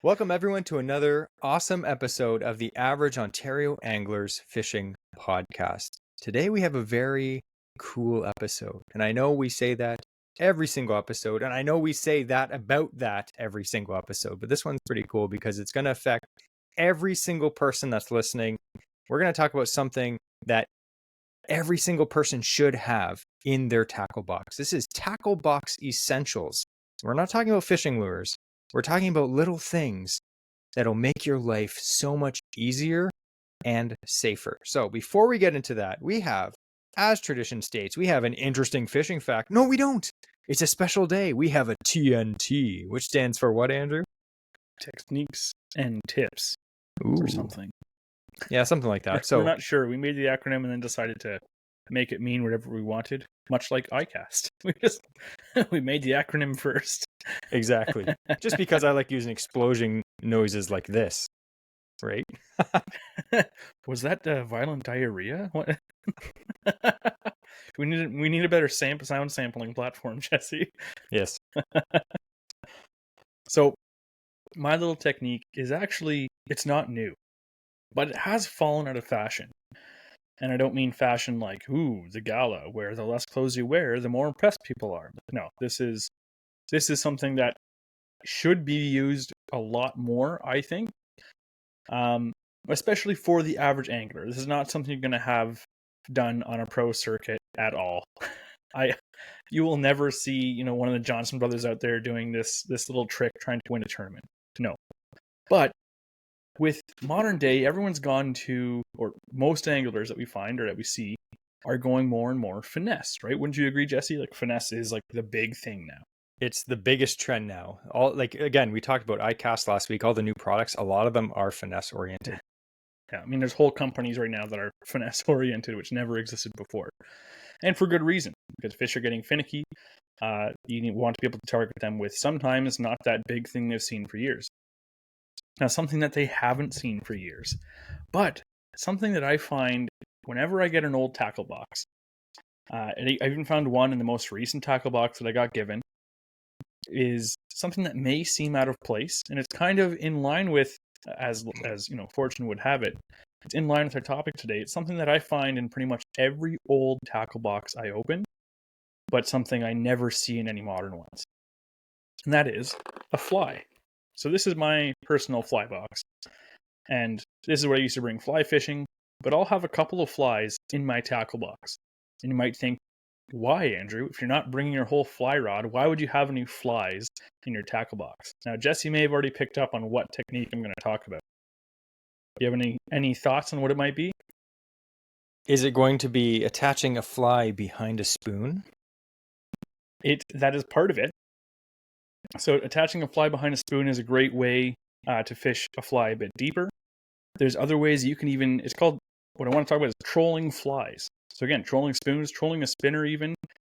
Welcome, everyone, to another awesome episode of the Average Ontario Anglers Fishing Podcast. Today, we have a very cool episode, and I know we say that every single episode, and I know we say that about that every single episode, but this one's pretty cool because it's going to affect every single person that's listening. We're going to talk about something that every single person should have in their tackle box. This is tackle box essentials. We're not talking about fishing lures. We're talking about little things that'll make your life so much easier and safer. So before we get into that, we have, as tradition states, we have an interesting fishing fact. No, we don't. It's a special day. We have a TNT, which stands for what, Andrew? Techniques and tips or something. Yeah, something like that. We're not sure. We made the acronym and then decided to make it mean whatever we wanted, much like iCast. We made the acronym first. Exactly. Just because I like using explosion noises like this, right? Was that violent diarrhea? What? We need a better sound sampling platform, Jesse. Yes. So my little technique is actually, it's not new, but it has fallen out of fashion. And I don't mean fashion like, the gala, where the less clothes you wear, the more impressed people are. No, this is something that should be used a lot more, I think. Especially for the average angler. This is not something you're going to have done on a pro circuit at all. You will never see, one of the Johnson brothers out there doing this little trick trying to win a tournament. No. But with modern day, everyone's gone to, or most anglers that we find or that we see are going more and more finesse, right? Wouldn't you agree, Jesse? Like finesse is like the big thing now. It's the biggest trend now. Again, we talked about iCast last week. All the new products, a lot of them are finesse oriented. Yeah, I mean, there's whole companies right now that are finesse oriented, which never existed before. And for good reason, because fish are getting finicky. You want to be able to target them with sometimes not that big thing they've seen for years. Now, something that they haven't seen for years, but something that I find whenever I get an old tackle box, and I even found one in the most recent tackle box that I got given, is something that may seem out of place, and it's kind of in line with, as fortune would have it, it's in line with our topic today. It's something that I find in pretty much every old tackle box I open, but something I never see in any modern ones, and that is a fly. So this is my personal fly box, and this is where I used to bring fly fishing, but I'll have a couple of flies in my tackle box. And you might think, why, Andrew? If you're not bringing your whole fly rod, why would you have any flies in your tackle box? Now, Jesse may have already picked up on what technique I'm going to talk about. Do you have any thoughts on what it might be? Is it going to be attaching a fly behind a spoon? That is part of it. So attaching a fly behind a spoon is a great way to fish a fly a bit deeper. There's other ways you can even, it's called, what I want to talk about is trolling flies. So again, trolling spoons, trolling a spinner even,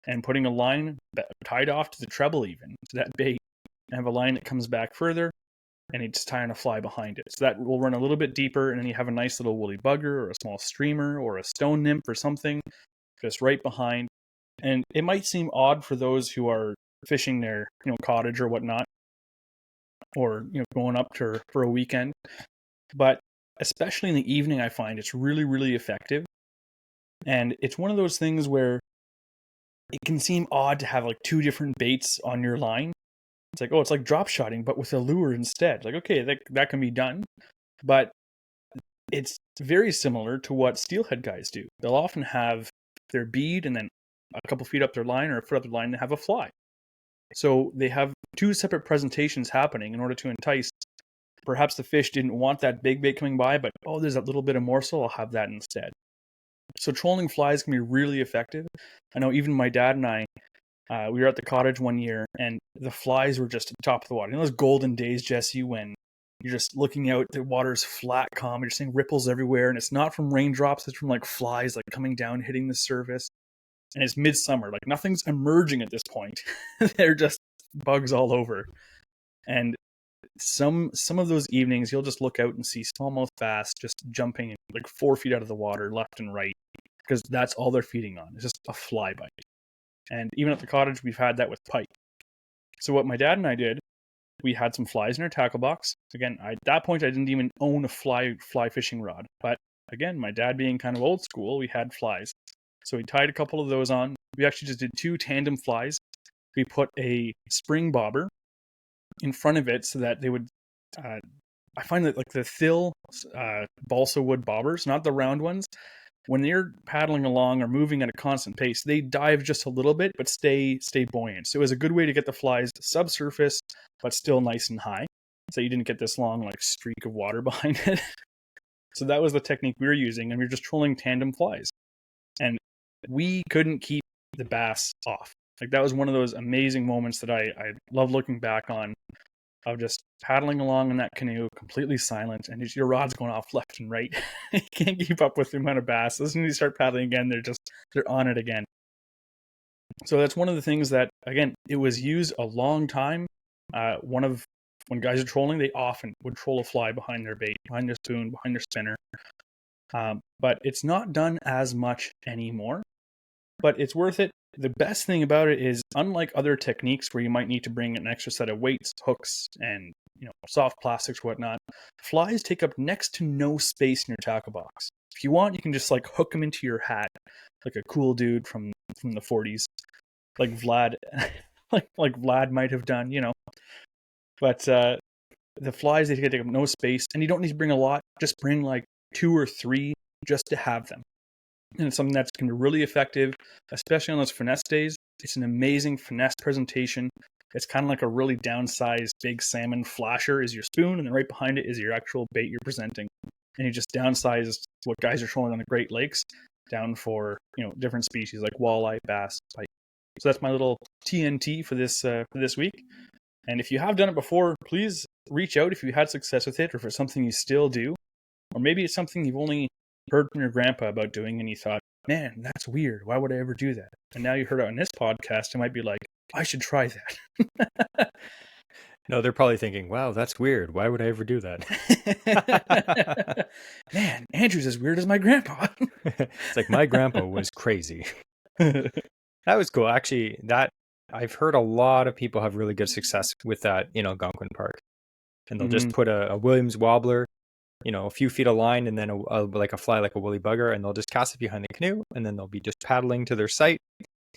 and putting a line tied off to the treble even, to that bait, and have a line that comes back further, and it's tying a fly behind it. So that will run a little bit deeper, and then you have a nice little woolly bugger or a small streamer or a stone nymph or something just right behind. And it might seem odd for those who are fishing their cottage or whatnot, or going up for a weekend, but especially in the evening, I find it's really, really effective. And it's one of those things where it can seem odd to have like two different baits on your line. It's like, it's like drop shotting, but with a lure instead. Like, okay, that can be done, but it's very similar to what steelhead guys do. They'll often have their bead, and then a couple feet up their line or a foot up their line, they have a fly. So they have two separate presentations happening in order to entice. Perhaps the fish didn't want that big bait coming by, but there's that little bit of morsel, I'll have that instead. So trolling flies can be really effective. I know even my dad and I, we were at the cottage one year, and the flies were just top of the water. Those golden days, Jesse, when you're just looking out, the water's flat, calm, you're seeing ripples everywhere, and it's not from raindrops, it's from like flies like coming down, hitting the surface. And it's midsummer, like nothing's emerging at this point. They're just bugs all over. And some of those evenings, you'll just look out and see smallmouth bass just jumping like 4 feet out of the water left and right, because that's all they're feeding on. It's just a fly bite. And even at the cottage, we've had that with pike. So what my dad and I did we had some flies in our tackle box. Again, at that point, I didn't even own a fly fishing rod. But again, my dad being kind of old school, we had flies. So we tied a couple of those on. We actually just did 2 tandem flies. We put a spring bobber in front of it so that they would, I find that like the thill balsa wood bobbers, not the round ones, when you're paddling along or moving at a constant pace, they dive just a little bit, but stay buoyant. So it was a good way to get the flies subsurface, but still nice and high. So you didn't get this long like streak of water behind it. So that was the technique we were using, and we were just trolling tandem flies. And we couldn't keep the bass off. Like that was one of those amazing moments that I love looking back on, of just paddling along in that canoe, completely silent, and your rod's going off left and right. You can't keep up with the amount of bass. As soon as you start paddling again, they're on it again. So that's one of the things that, again, it was used a long time. When guys are trolling, they often would troll a fly behind their bait, behind their spoon, behind their spinner. But it's not done as much anymore. But it's worth it. The best thing about it is, unlike other techniques where you might need to bring an extra set of weights, hooks, and soft plastics, whatnot, flies take up next to no space in your tackle box. If you want, you can just like hook them into your hat, like a cool dude from the 40s, like Vlad, like Vlad might have done, But the flies, they take up no space, and you don't need to bring a lot. Just bring like 2 or 3 just to have them. And it's something that's going to be really effective, especially on those finesse days. It's an amazing finesse presentation. It's kind of like a really downsized big salmon flasher is your spoon, and then right behind it is your actual bait you're presenting. And you just downsize what guys are trolling on the Great Lakes down for different species like walleye, bass, pike. So that's my little TNT for this week. And if you have done it before, please reach out if you had success with it, or if it's something you still do, or maybe it's something you've only heard from your grandpa about doing and you thought, man, that's weird, why would I ever do that? And now you heard it on this podcast, you might be like, I should try that. No, they're probably thinking, wow, that's weird, why would I ever do that? Man, Andrew's as weird as my grandpa. It's like, my grandpa was crazy. That was cool. Actually, I've heard a lot of people have really good success with that Algonquin Park, and they'll just put a Williams wobbler, a few feet of line, and then like a fly, like a woolly bugger, and they'll just cast it behind the canoe, and then they'll be just paddling to their site.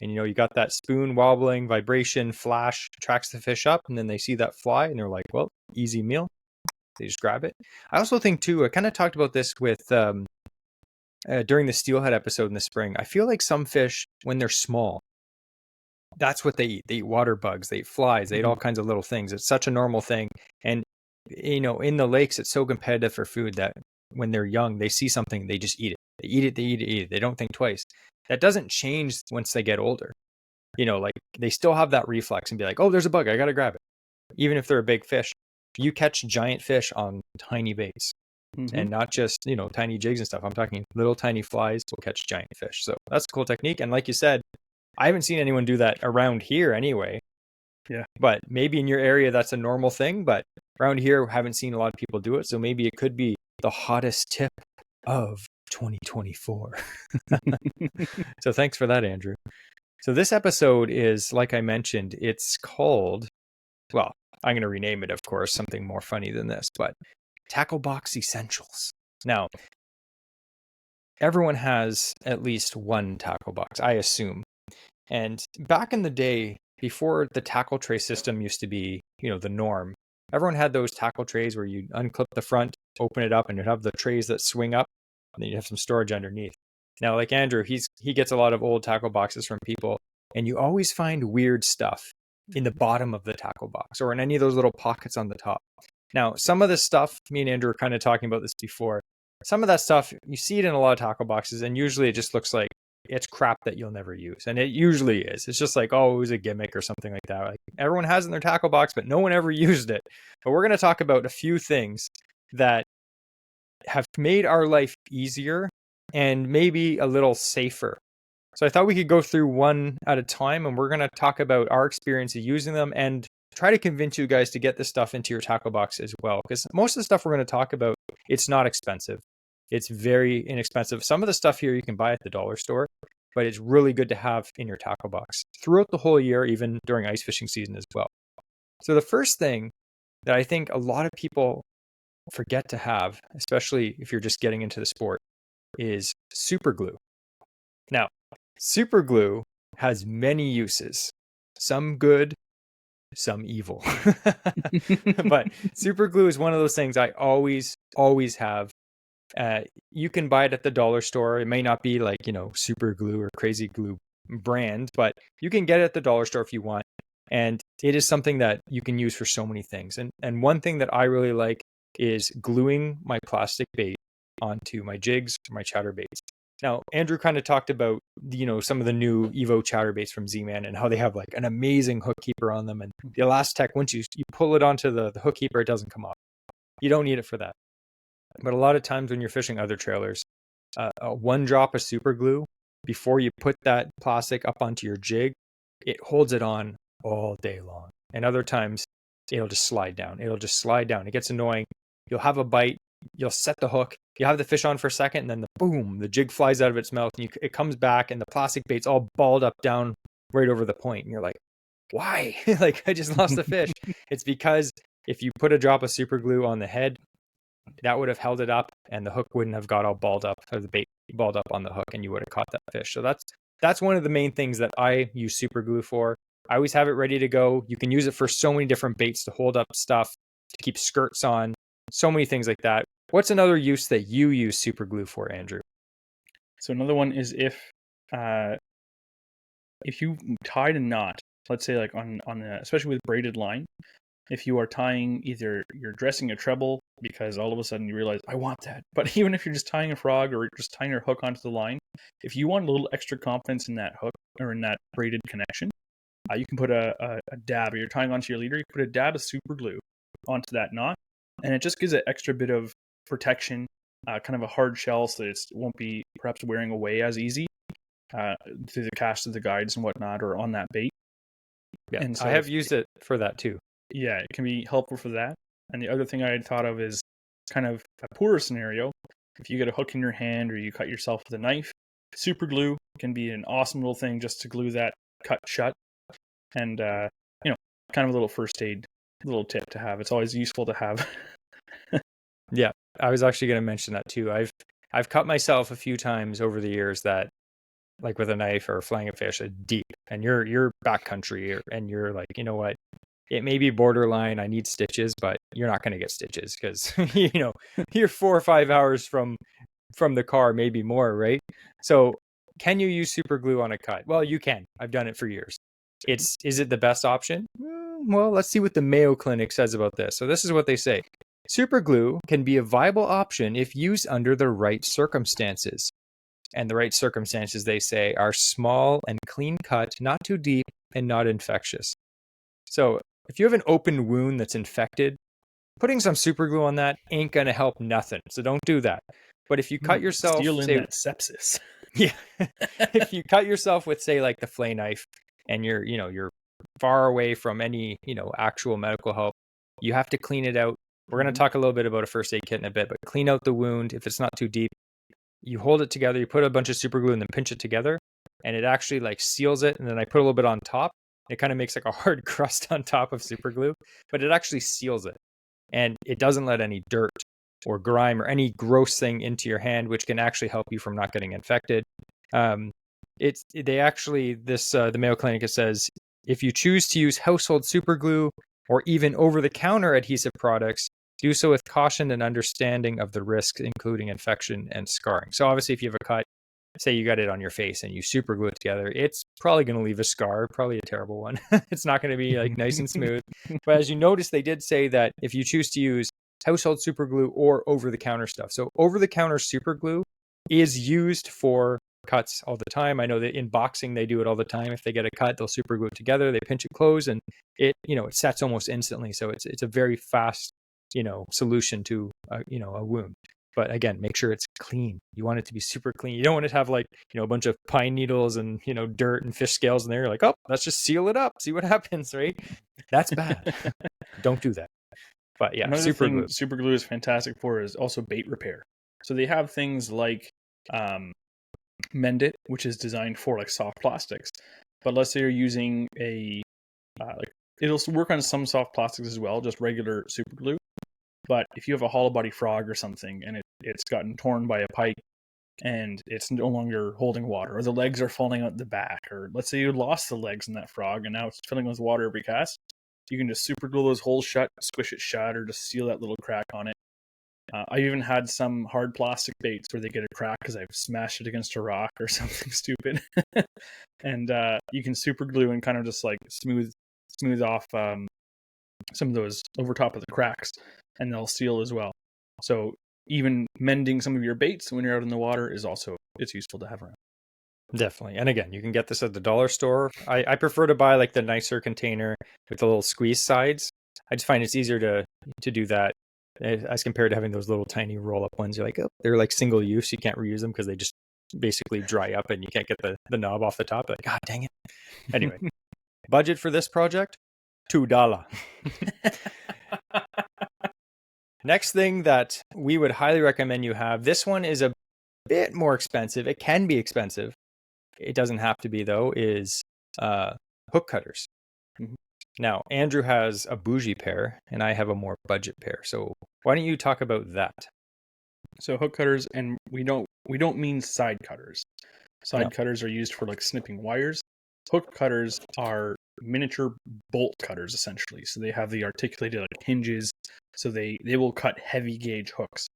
And you got that spoon wobbling, vibration, flash, attracts the fish up, and then they see that fly, and they're like, well, easy meal. They just grab it. I also think too, I kind of talked about this with during the steelhead episode in the spring. I feel like some fish, when they're small, that's what they eat. They eat water bugs, they eat flies, they eat all kinds of little things. It's such a normal thing. And in the lakes, it's so competitive for food that when they're young, they see something, they just eat it. They eat it, they eat it, eat it. They don't think twice. That doesn't change once they get older. Like they still have that reflex and be like, oh, there's a bug, I got to grab it. Even if they're a big fish, you catch giant fish on tiny baits and not just, tiny jigs and stuff. I'm talking little tiny flies will catch giant fish. So that's a cool technique. And like you said, I haven't seen anyone do that around here anyway. Yeah. But maybe in your area, that's a normal thing. But around here, haven't seen a lot of people do it. So maybe it could be the hottest tip of 2024. So thanks for that, Andrew. So this episode is, like I mentioned, it's called, well, I'm going to rename it, of course, something more funny than this, but Tackle Box Essentials. Now, everyone has at least one tackle box, I assume. And back in the day, before the tackle tray system used to be, the norm, everyone had those tackle trays where you unclip the front, open it up, and you'd have the trays that swing up, and then you have some storage underneath. Now, like Andrew, he gets a lot of old tackle boxes from people, and you always find weird stuff in the bottom of the tackle box or in any of those little pockets on the top. Now, some of this stuff, me and Andrew were kind of talking about this before, some of that stuff, you see it in a lot of tackle boxes, and usually it just looks like it's crap that you'll never use. And it usually is. It's just like, oh, it was a gimmick or something like that. Like everyone has it in their tackle box, but no one ever used it. But we're going to talk about a few things that have made our life easier and maybe a little safer. So I thought we could go through one at a time, and we're going to talk about our experience of using them and try to convince you guys to get this stuff into your tackle box as well. Because most of the stuff we're going to talk about, it's not expensive. It's very inexpensive. Some of the stuff here you can buy at the dollar store, but it's really good to have in your tackle box throughout the whole year, even during ice fishing season as well. So the first thing that I think a lot of people forget to have, especially if you're just getting into the sport, is super glue. Now, super glue has many uses, some good, some evil. But super glue is one of those things I always have. You can buy it at the dollar store. It may not be like, super glue or crazy glue brand, but you can get it at the dollar store if you want. And it is something that you can use for so many things. And one thing that I really like is gluing my plastic bait onto my jigs or my chatterbaits. Now, Andrew kind of talked about, some of the new Evo chatterbaits from Z-Man and how they have like an amazing hook keeper on them. And the Elastec, once you pull it onto the hook keeper, it doesn't come off. You don't need it for that. But a lot of times when you're fishing other trailers, one drop of super glue before you put that plastic up onto your jig, it holds it on all day long. And other times it'll just slide down. It gets annoying. You'll have a bite. You'll set the hook. You have the fish on for a second, and then the jig flies out of its mouth, and it comes back, and the plastic bait's all balled up down right over the point. And you're like, why? Like, I just lost the fish. It's because if you put a drop of super glue on the head, that would have held it up, and the hook wouldn't have got all balled up, or the bait balled up on the hook, and you would have caught that fish. So that's one of the main things that I use super glue for. I always have it ready to go. You can use it for so many different baits to hold up stuff, to keep skirts on, so many things like that. What's another use that you use super glue for, Andrew? So another one is if you tied a knot, let's say like on especially with braided line, if you are tying, either you're dressing a treble because all of a sudden you realize, I want that. But even if you're just tying a frog or just tying your hook onto the line, if you want a little extra confidence in that hook or in that braided connection, you can put a dab, or you're tying onto your leader, you put a dab of super glue onto that knot, and it just gives an extra bit of protection, kind of a hard shell, so that it won't be perhaps wearing away as easy through the cast of the guides and whatnot, or on that bait. Yeah, And so I have used it for that too. Yeah, it can be helpful for that. And the other thing I had thought of is kind of a poorer scenario. If you get a hook in your hand or you cut yourself with a knife, super glue can be an awesome little thing just to glue that cut shut. And, kind of a little first aid, little tip to have. It's always useful to have. Yeah, I was actually going to mention that too. I've cut myself a few times over the years, that like with a knife or flying a fish deep, and you're backcountry, and you're like, you know what? It may be borderline, I need stitches, but you're not going to get stitches because you're 4 or 5 hours from the car, maybe more, right? So can you use super glue on a cut? Well, you can. I've done it for years. Is it the best option? Well, let's see what the Mayo Clinic says about this. So this is what they say. Super glue can be a viable option if used under the right circumstances. And the right circumstances, they say, are small and clean cut, not too deep, and not infectious. So if you have an open wound that's infected, putting some super glue on that ain't going to help nothing. So don't do that. But if you cut yourself, Steal in say, that sepsis. yeah, if you cut yourself with, say, like the flay knife, and you're far away from any, actual medical help, you have to clean it out. We're going to talk a little bit about a first aid kit in a bit, but clean out the wound. If it's not too deep, you hold it together, you put a bunch of super glue and then pinch it together, and it actually like seals it. And then I put a little bit on top. It kind of makes like a hard crust on top of super glue, but it actually seals it. And it doesn't let any dirt or grime or any gross thing into your hand, which can actually help you from not getting infected. The Mayo Clinic, it says, if you choose to use household super glue or even over-the-counter adhesive products, do so with caution and understanding of the risks, including infection and scarring. So obviously, if you have a cut, say you got it on your face and you super glue it together, it's probably going to leave a scar, probably a terrible one. It's not going to be like nice and smooth. But as you notice, they did say that if you choose to use household super glue or over-the-counter stuff. So over-the-counter super glue is used for cuts all the time. I know that in boxing, they do it all the time. If they get a cut, they'll super glue it together, they pinch it closed, and it sets almost instantly. So it's a very fast, solution to, a wound. But again, make sure it's clean. You want it to be super clean. You don't want it to have like, a bunch of pine needles and, dirt and fish scales in there. You're like, oh, let's just seal it up. See what happens, right? That's bad. Don't do that. But yeah, Another super thing glue. super glue is fantastic for is also bait repair. So they have things like Mend It, which is designed for like soft plastics. But let's say you're using it'll work on some soft plastics as well, just regular super glue. But if you have a hollow body frog or something and it's gotten torn by a pipe and it's no longer holding water, or the legs are falling out the back, or let's say you lost the legs in that frog and now it's filling with water every cast, you can just super glue those holes shut, squish it shut, or just seal that little crack on it. I even had some hard plastic baits where they get a crack because I've smashed it against a rock or something stupid. And you can super glue and kind of just like smooth off some of those over top of the cracks, and they'll seal as well. So even mending some of your baits when you're out in the water is also, it's useful to have around. Definitely. And again, you can get this at the dollar store. I prefer to buy like the nicer container with the little squeeze sides. I just find it's easier to do that as compared to having those little tiny roll up ones. You're like, oh, they're like single use. You can't reuse them because they just basically dry up and you can't get the knob off the top. Like, God dang it. Anyway, budget for this project, $2. Next thing that we would highly recommend you have, this one is a bit more expensive. It can be expensive. It doesn't have to be though, is hook cutters. Mhm. Now, Andrew has a bougie pair and I have a more budget pair. So why don't you talk about that? So hook cutters, and we don't mean side cutters. Side No. cutters are used for like snipping wires. Hook cutters are miniature bolt cutters essentially. So they have the articulated like hinges. So they will cut heavy gauge hooks.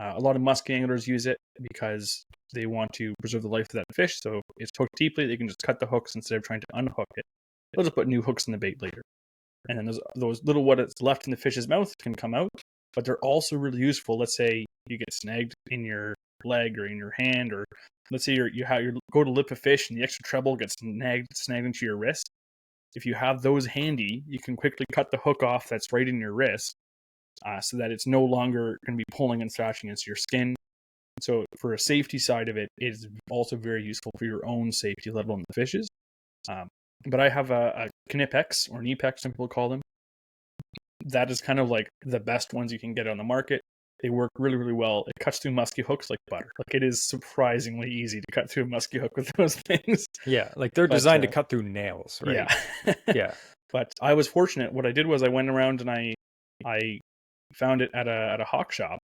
A lot of musky anglers use it because they want to preserve the life of that fish. So if it's hooked deeply, they can just cut the hooks instead of trying to unhook it. They'll just put new hooks in the bait later. And then those little what is left in the fish's mouth can come out, but they're also really useful. Let's say you get snagged in your leg or in your hand, or let's say you go to lip a fish and the extra treble gets snagged into your wrist. If you have those handy, you can quickly cut the hook off that's right in your wrist, so that it's no longer going to be pulling and scratching against your skin. So for a safety side of it, it is also very useful for your own safety, let alone the fish's. But I have a Knipex, or an Epex, some people call them. That is kind of like the best ones you can get on the market. They work really, really well. It cuts through musky hooks like butter. Like, it is surprisingly easy to cut through a musky hook with those things. Yeah, like they're designed to cut through nails, right? Yeah. Yeah. But I was fortunate. What I did was I went around and I found it at a hawk shop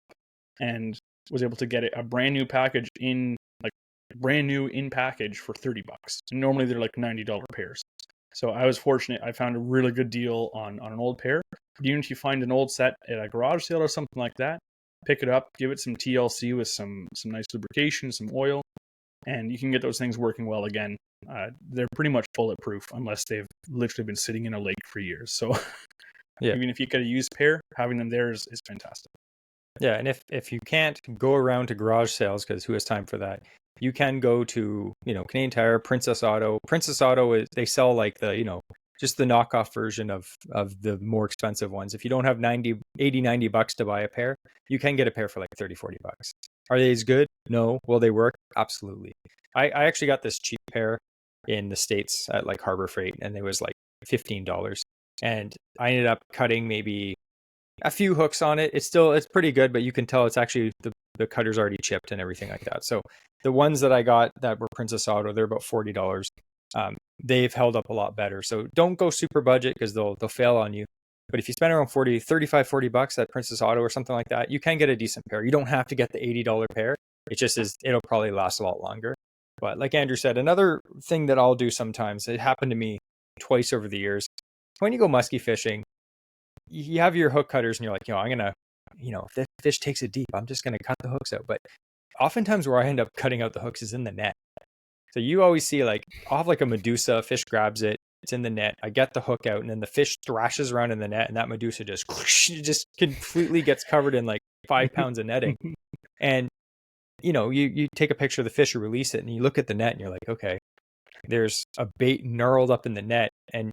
and was able to get it a brand new package in package for $30. And normally they're like $90 pairs. So I was fortunate. I found a really good deal on an old pair. But even if you find an old set at a garage sale or something like that, pick it up, give it some TLC with some nice lubrication, some oil, and you can get those things working well again. They're pretty much bulletproof unless they've literally been sitting in a lake for years. So Yeah. even if you get a used pair, having them there is fantastic. Yeah, and if you can't go around to garage sales, because who has time for that, you can go to, Canadian Tire, Princess Auto. Princess Auto they sell like the, just the knockoff version of the more expensive ones. If you don't have $90 to buy a pair, you can get a pair for like $30-40. Are they as good? No. Will they work? Absolutely. I actually got this cheap pair in the States at like Harbor Freight, and it was like $15. And I ended up cutting maybe a few hooks on it. It's pretty good, but you can tell it's actually the cutter's already chipped and everything like that. So the ones that I got that were Princess Auto, they're about $40. They've held up a lot better. So don't go super budget because they'll fail on you. But if you spend around $40 at Princess Auto or something like that, you can get a decent pair. You don't have to get the $80 pair. It just is, it'll probably last a lot longer. But like Andrew said, another thing that I'll do sometimes, it happened to me twice over the years, when you go musky fishing, you have your hook cutters and you're like, I'm going to, if the fish takes it deep, I'm just going to cut the hooks out. But oftentimes where I end up cutting out the hooks is in the net. So you always see like, I'll have like a Medusa, fish grabs it, it's in the net. I get the hook out and then the fish thrashes around in the net and that Medusa just completely gets covered in like 5 pounds of netting. And, you take a picture of the fish or release it and you look at the net and you're like, okay, there's a bait gnarled up in the net. And,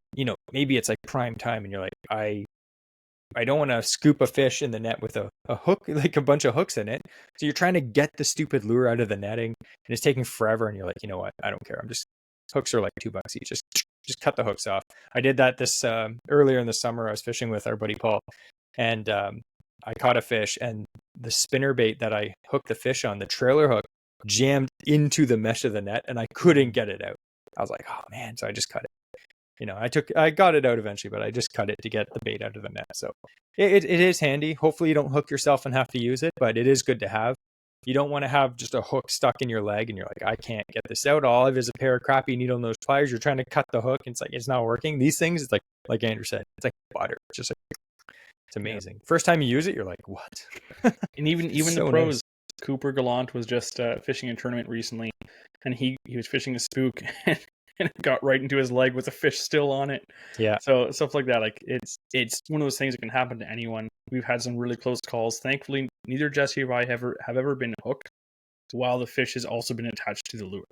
maybe it's like prime time and you're like, I don't want to scoop a fish in the net with a hook, like a bunch of hooks in it. So you're trying to get the stupid lure out of the netting and it's taking forever. And you're like, you know what? I don't care. Hooks are like $2 each. Just cut the hooks off. I did that this earlier in the summer. I was fishing with our buddy Paul and I caught a fish and the spinner bait that I hooked the fish on, the trailer hook, jammed into the mesh of the net and I couldn't get it out. I was like, oh man. So I just cut it. I got it out eventually, but I just cut it to get the bait out of the net. So it is handy. Hopefully you don't hook yourself and have to use it, but it is good to have. You don't want to have just a hook stuck in your leg and you're like, I can't get this out. All I have is a pair of crappy needle nose pliers. You're trying to cut the hook and it's not working. These things, it's like Andrew said, it's like butter. It's just it's amazing. First time you use it, you're like, what? And even so the pros, nice. Cooper Gallant was just fishing a tournament recently, and he was fishing a spook and it got right into his leg with the fish still on it. Yeah. So stuff like that, like it's one of those things that can happen to anyone. We've had some really close calls. Thankfully, neither Jesse or I have ever been hooked while the fish has also been attached to the lure.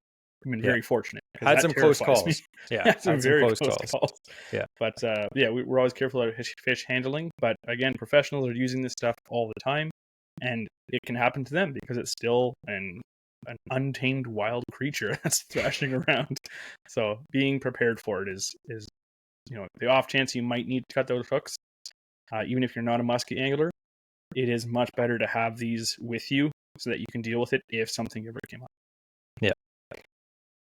I've been very fortunate. Had some close calls. Me. Yeah, had some very close calls. Yeah. But we're always careful about fish handling. But again, professionals are using this stuff all the time, and it can happen to them because it's still an untamed wild creature that's thrashing around. So being prepared for it is the off chance you might need to cut those hooks, even if you're not a musky angler, it is much better to have these with you so that you can deal with it if something ever came up. Yeah.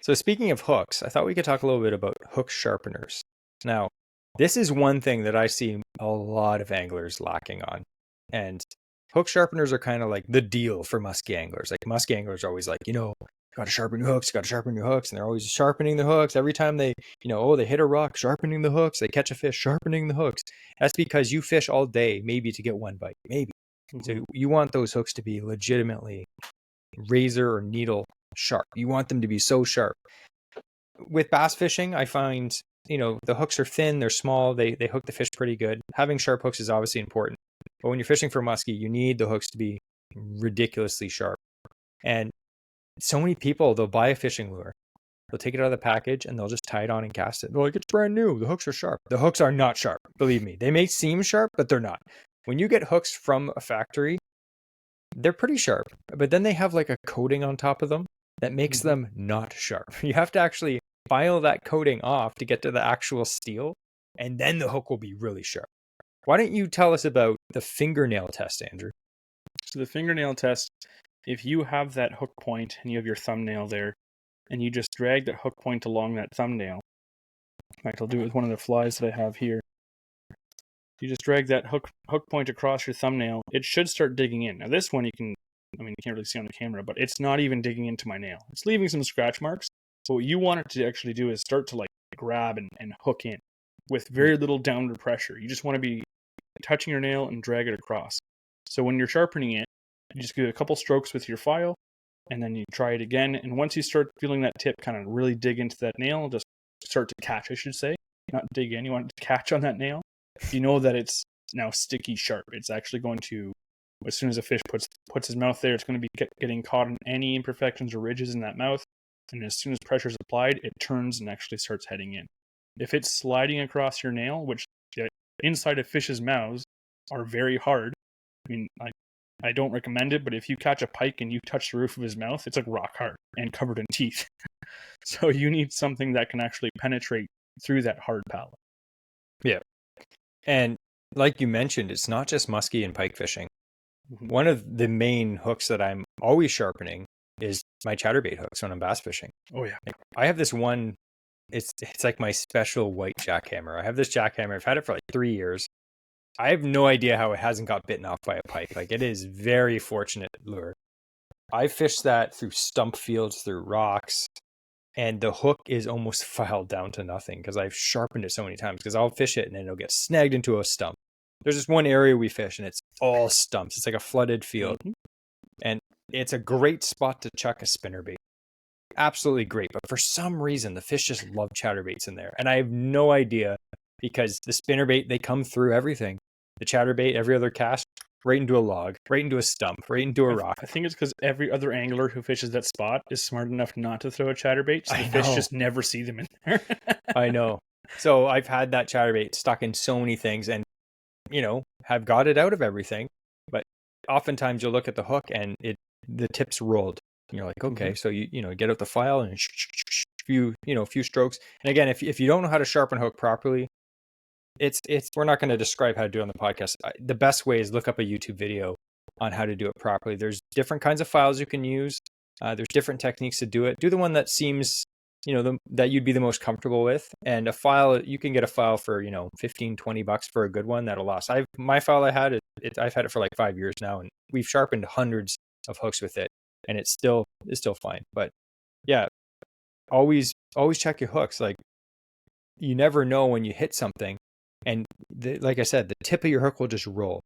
So speaking of hooks, I thought we could talk a little bit about hook sharpeners. Now, this is one thing that I see a lot of anglers lacking on. And hook sharpeners are kind of like the deal for musky anglers. Like musky anglers are always like, got to sharpen your hooks, got to sharpen your hooks. And they're always sharpening the hooks. Every time they, they hit a rock, sharpening the hooks. They catch a fish, sharpening the hooks. That's because you fish all day, maybe to get one bite, maybe. Mm-hmm. So you want those hooks to be legitimately razor or needle sharp. You want them to be so sharp. With bass fishing, I find, the hooks are thin, they're small, they hook the fish pretty good. Having sharp hooks is obviously important. But when you're fishing for muskie, you need the hooks to be ridiculously sharp. And so many people, they'll buy a fishing lure, they'll take it out of the package, and they'll just tie it on and cast it. They're like, it's brand new. The hooks are sharp. The hooks are not sharp. Believe me. They may seem sharp, but they're not. When you get hooks from a factory, they're pretty sharp. But then they have like a coating on top of them that makes them not sharp. You have to actually file that coating off to get to the actual steel, and then the hook will be really sharp. Why don't you tell us about the fingernail test, Andrew? So the fingernail test, if you have that hook point and you have your thumbnail there, and you just drag that hook point along that thumbnail, in fact, I'll do it with one of the flies that I have here. You just drag that hook point across your thumbnail, it should start digging in. Now this one you can't really see on the camera, but it's not even digging into my nail. It's leaving some scratch marks. So what you want it to actually do is start to like grab and hook in with very little downward pressure. You just want to be touching your nail and drag it across. So when you're sharpening it, you just give a couple strokes with your file, and then you try it again. And once you start feeling that tip kind of really dig into that nail, just start to catch, I should say. Not dig in, you want it to catch on that nail. You know that it's now sticky sharp. It's actually going to, as soon as a fish puts his mouth there, it's going to be getting caught in any imperfections or ridges in that mouth. And as soon as pressure is applied, it turns and actually starts heading in. If it's sliding across your nail, which inside of fish's mouths are very hard, I don't recommend it, but if you catch a pike and you touch the roof of his mouth, it's like rock hard and covered in teeth. So you need something that can actually penetrate through that hard palate. Yeah. And like you mentioned, it's not just muskie and pike fishing. Mm-hmm. One of the main hooks that I'm always sharpening is my chatterbait hooks when I'm bass fishing. Oh yeah. I have this one, it's like my special white jackhammer. I have this jackhammer. I've had it for like 3 years. I have no idea how it hasn't got bitten off by a pike. Like, it is very fortunate lure. I fished that through stump fields, through rocks, and the hook is almost filed down to nothing because I've sharpened it so many times, because I'll fish it and then it'll get snagged into a stump. There's this one area we fish and it's all stumps. It's like a flooded field. Mm-hmm. And it's a great spot to chuck a spinnerbait. Absolutely great. But for some reason, the fish just love chatterbaits in there. And I have no idea, because the spinnerbait, they come through everything. The chatterbait, every other cast, right into a log, right into a stump, right into a rock. I think it's because every other angler who fishes that spot is smart enough not to throw a chatterbait, so the fish just never see them in there. I know. So I've had that chatterbait stuck in so many things and, have got it out of everything. But oftentimes you'll look at the hook and the tip's rolled. And you're like, okay, so you get out the file and a few strokes. And again, if you don't know how to sharpen a hook properly, we're not going to describe how to do it on the podcast. The best way is look up a YouTube video on how to do it properly. There's different kinds of files you can use. There's different techniques to do it. Do the one that seems that you'd be the most comfortable with. And a file, you can get a file for, $15-20 for a good one that'll last. My file I had I've had it for like 5 years now, and we've sharpened hundreds of hooks with it, and it's still fine. But yeah, always check your hooks. Like, you never know when you hit something, and like I said, the tip of your hook will just roll,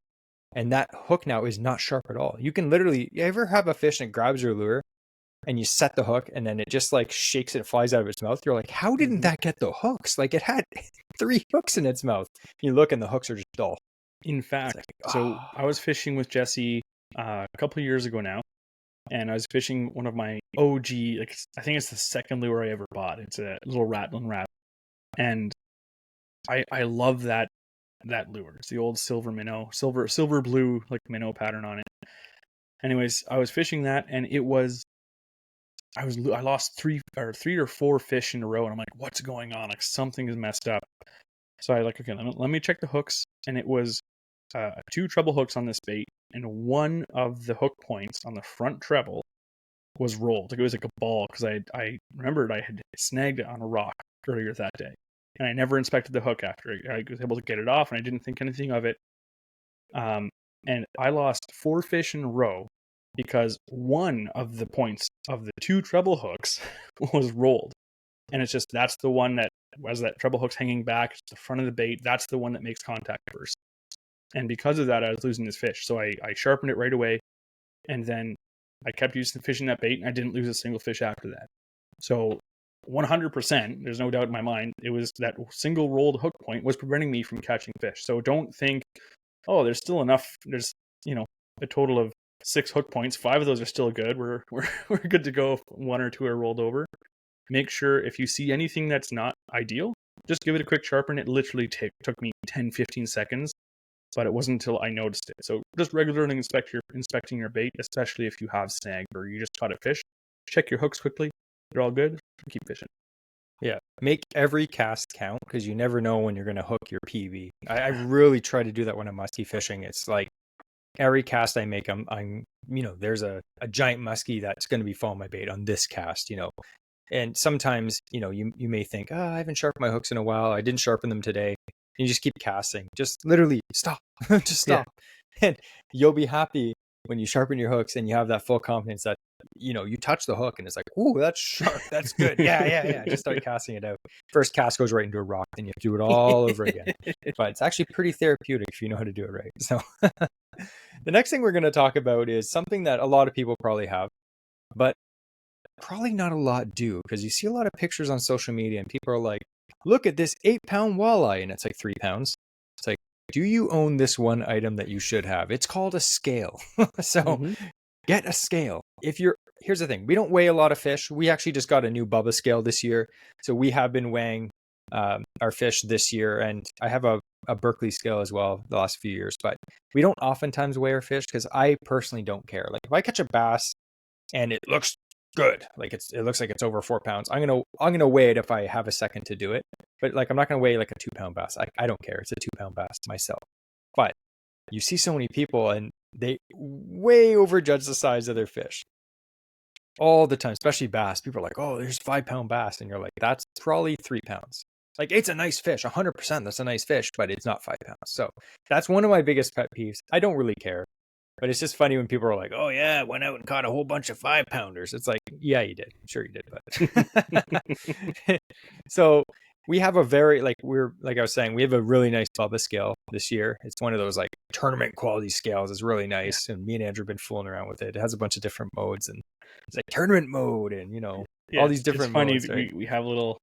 and that hook now is not sharp at all. You can literally, you ever have a fish that grabs your lure and you set the hook and then it just like shakes and flies out of its mouth? You're like, how didn't that get the hooks? Like, it had 3 hooks in its mouth. You look and the hooks are just dull. In fact, so I was fishing with Jesse a couple of years ago now, and I was fishing one of my OG, like I think it's the second lure I ever bought. It's a little rattling rat, and I love that lure. It's the old silver minnow, silver blue like minnow pattern on it. Anyways, I was fishing that, and I lost 3 or 4 fish in a row, and I'm like, what's going on? Like, something is messed up. So I like, okay, let me check the hooks, and it was 2 treble hooks on this bait, and one of the hook points on the front treble was rolled. Like, it was like a ball, because I remembered I had snagged it on a rock earlier that day, and I never inspected the hook after. I was able to get it off, and I didn't think anything of it. And I lost 4 fish in a row because one of the points of the 2 treble hooks was rolled. And it's just, that's the one that, as that treble hook's hanging back, it's the front of the bait, that's the one that makes contact first. And because of that, I was losing this fish. So I sharpened it right away, and then I kept fishing that bait, and I didn't lose a single fish after that. So 100%, there's no doubt in my mind, it was that single rolled hook point was preventing me from catching fish. So don't think, oh, there's still enough. There's, a total of 6 hook points. 5 of those are still good. We're good to go if 1 or 2 are rolled over. Make sure if you see anything that's not ideal, just give it a quick sharpen. It literally took me 10-15 seconds, but it wasn't until I noticed it. So just regularly inspecting your bait, especially if you have snagged or you just caught a fish. Check your hooks quickly. They're all good. Keep fishing. Yeah, make every cast count, because you never know when you're going to hook your PB. I really try to do that when I'm muskie fishing. It's like every cast I make, I'm there's a giant muskie that's going to be following my bait on this cast, And sometimes, you may think, I haven't sharpened my hooks in a while. I didn't sharpen them today. And you just keep casting. Just literally stop. Just stop. Yeah. And you'll be happy when you sharpen your hooks and you have that full confidence that, you touch the hook and it's like, ooh, that's sharp. That's good. Yeah. Just start casting it out. First cast goes right into a rock. Then you have to do it all over again. But it's actually pretty therapeutic if you know how to do it right. So the next thing we're going to talk about is something that a lot of people probably have, but probably not a lot do, because you see a lot of pictures on social media and people are like, look at this 8-pound walleye, and it's like 3 pounds. It's like, do you own this one item that you should have? It's called a scale. So get a scale. Here's the thing, we don't weigh a lot of fish. We actually just got a new Bubba scale this year, so we have been weighing our fish this year, and I have a Berkeley scale as well the last few years, but we don't oftentimes weigh our fish because I personally don't care. Like, if I catch a bass and it looks good, like it looks like it's over 4 pounds, I'm gonna weigh it if I have a second to do it. But like, I'm not gonna weigh like a 2-pound bass. I don't care. It's a 2-pound bass myself. But you see so many people and they way overjudge the size of their fish all the time, especially bass. People are like, oh, there's 5-pound bass, and you're like, that's probably 3 pounds. Like, it's a nice fish, 100%. That's a nice fish, but it's not 5 pounds. So that's one of my biggest pet peeves. I don't really care, but it's just funny when people are like, oh yeah, I went out and caught a whole bunch of 5-pounders. It's like, yeah, you did. I'm sure you did. But so we have a very, like I was saying, we have a really nice Bubba scale this year. It's one of those like tournament quality scales. It's really nice. And me and Andrew have been fooling around with it. It has a bunch of different modes, and it's like tournament mode and, all these different modes. Right? We have little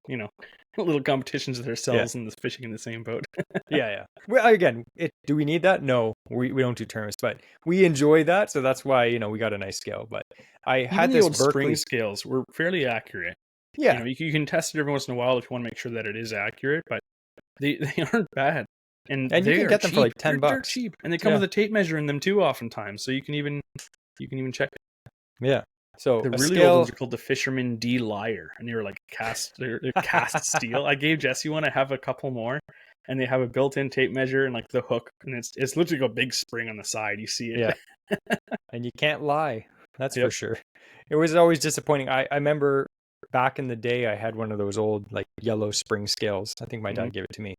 competitions with ourselves and fishing in the same boat. Yeah. Well, again, do we need that? No, we don't do tournaments, but we enjoy that. So that's why, we got a nice scale. But I had this old Berkeley spring scales were fairly accurate. Yeah. You can test it every once in a while if you want to make sure that it is accurate, but they aren't bad. And you can get them for like $10. They're cheap. And they come with a tape measure in them too, oftentimes. So you can even check it. Yeah. So the really old ones are called the Fisherman D Liar, and they're like cast steel. I gave Jesse one. I have a couple more, and they have a built-in tape measure and like the hook, and it's literally like a big spring on the side. You see it. Yeah. And you can't lie. That's for sure. It was always disappointing. I remember back in the day, I had one of those old like yellow spring scales. I think my dad gave it to me.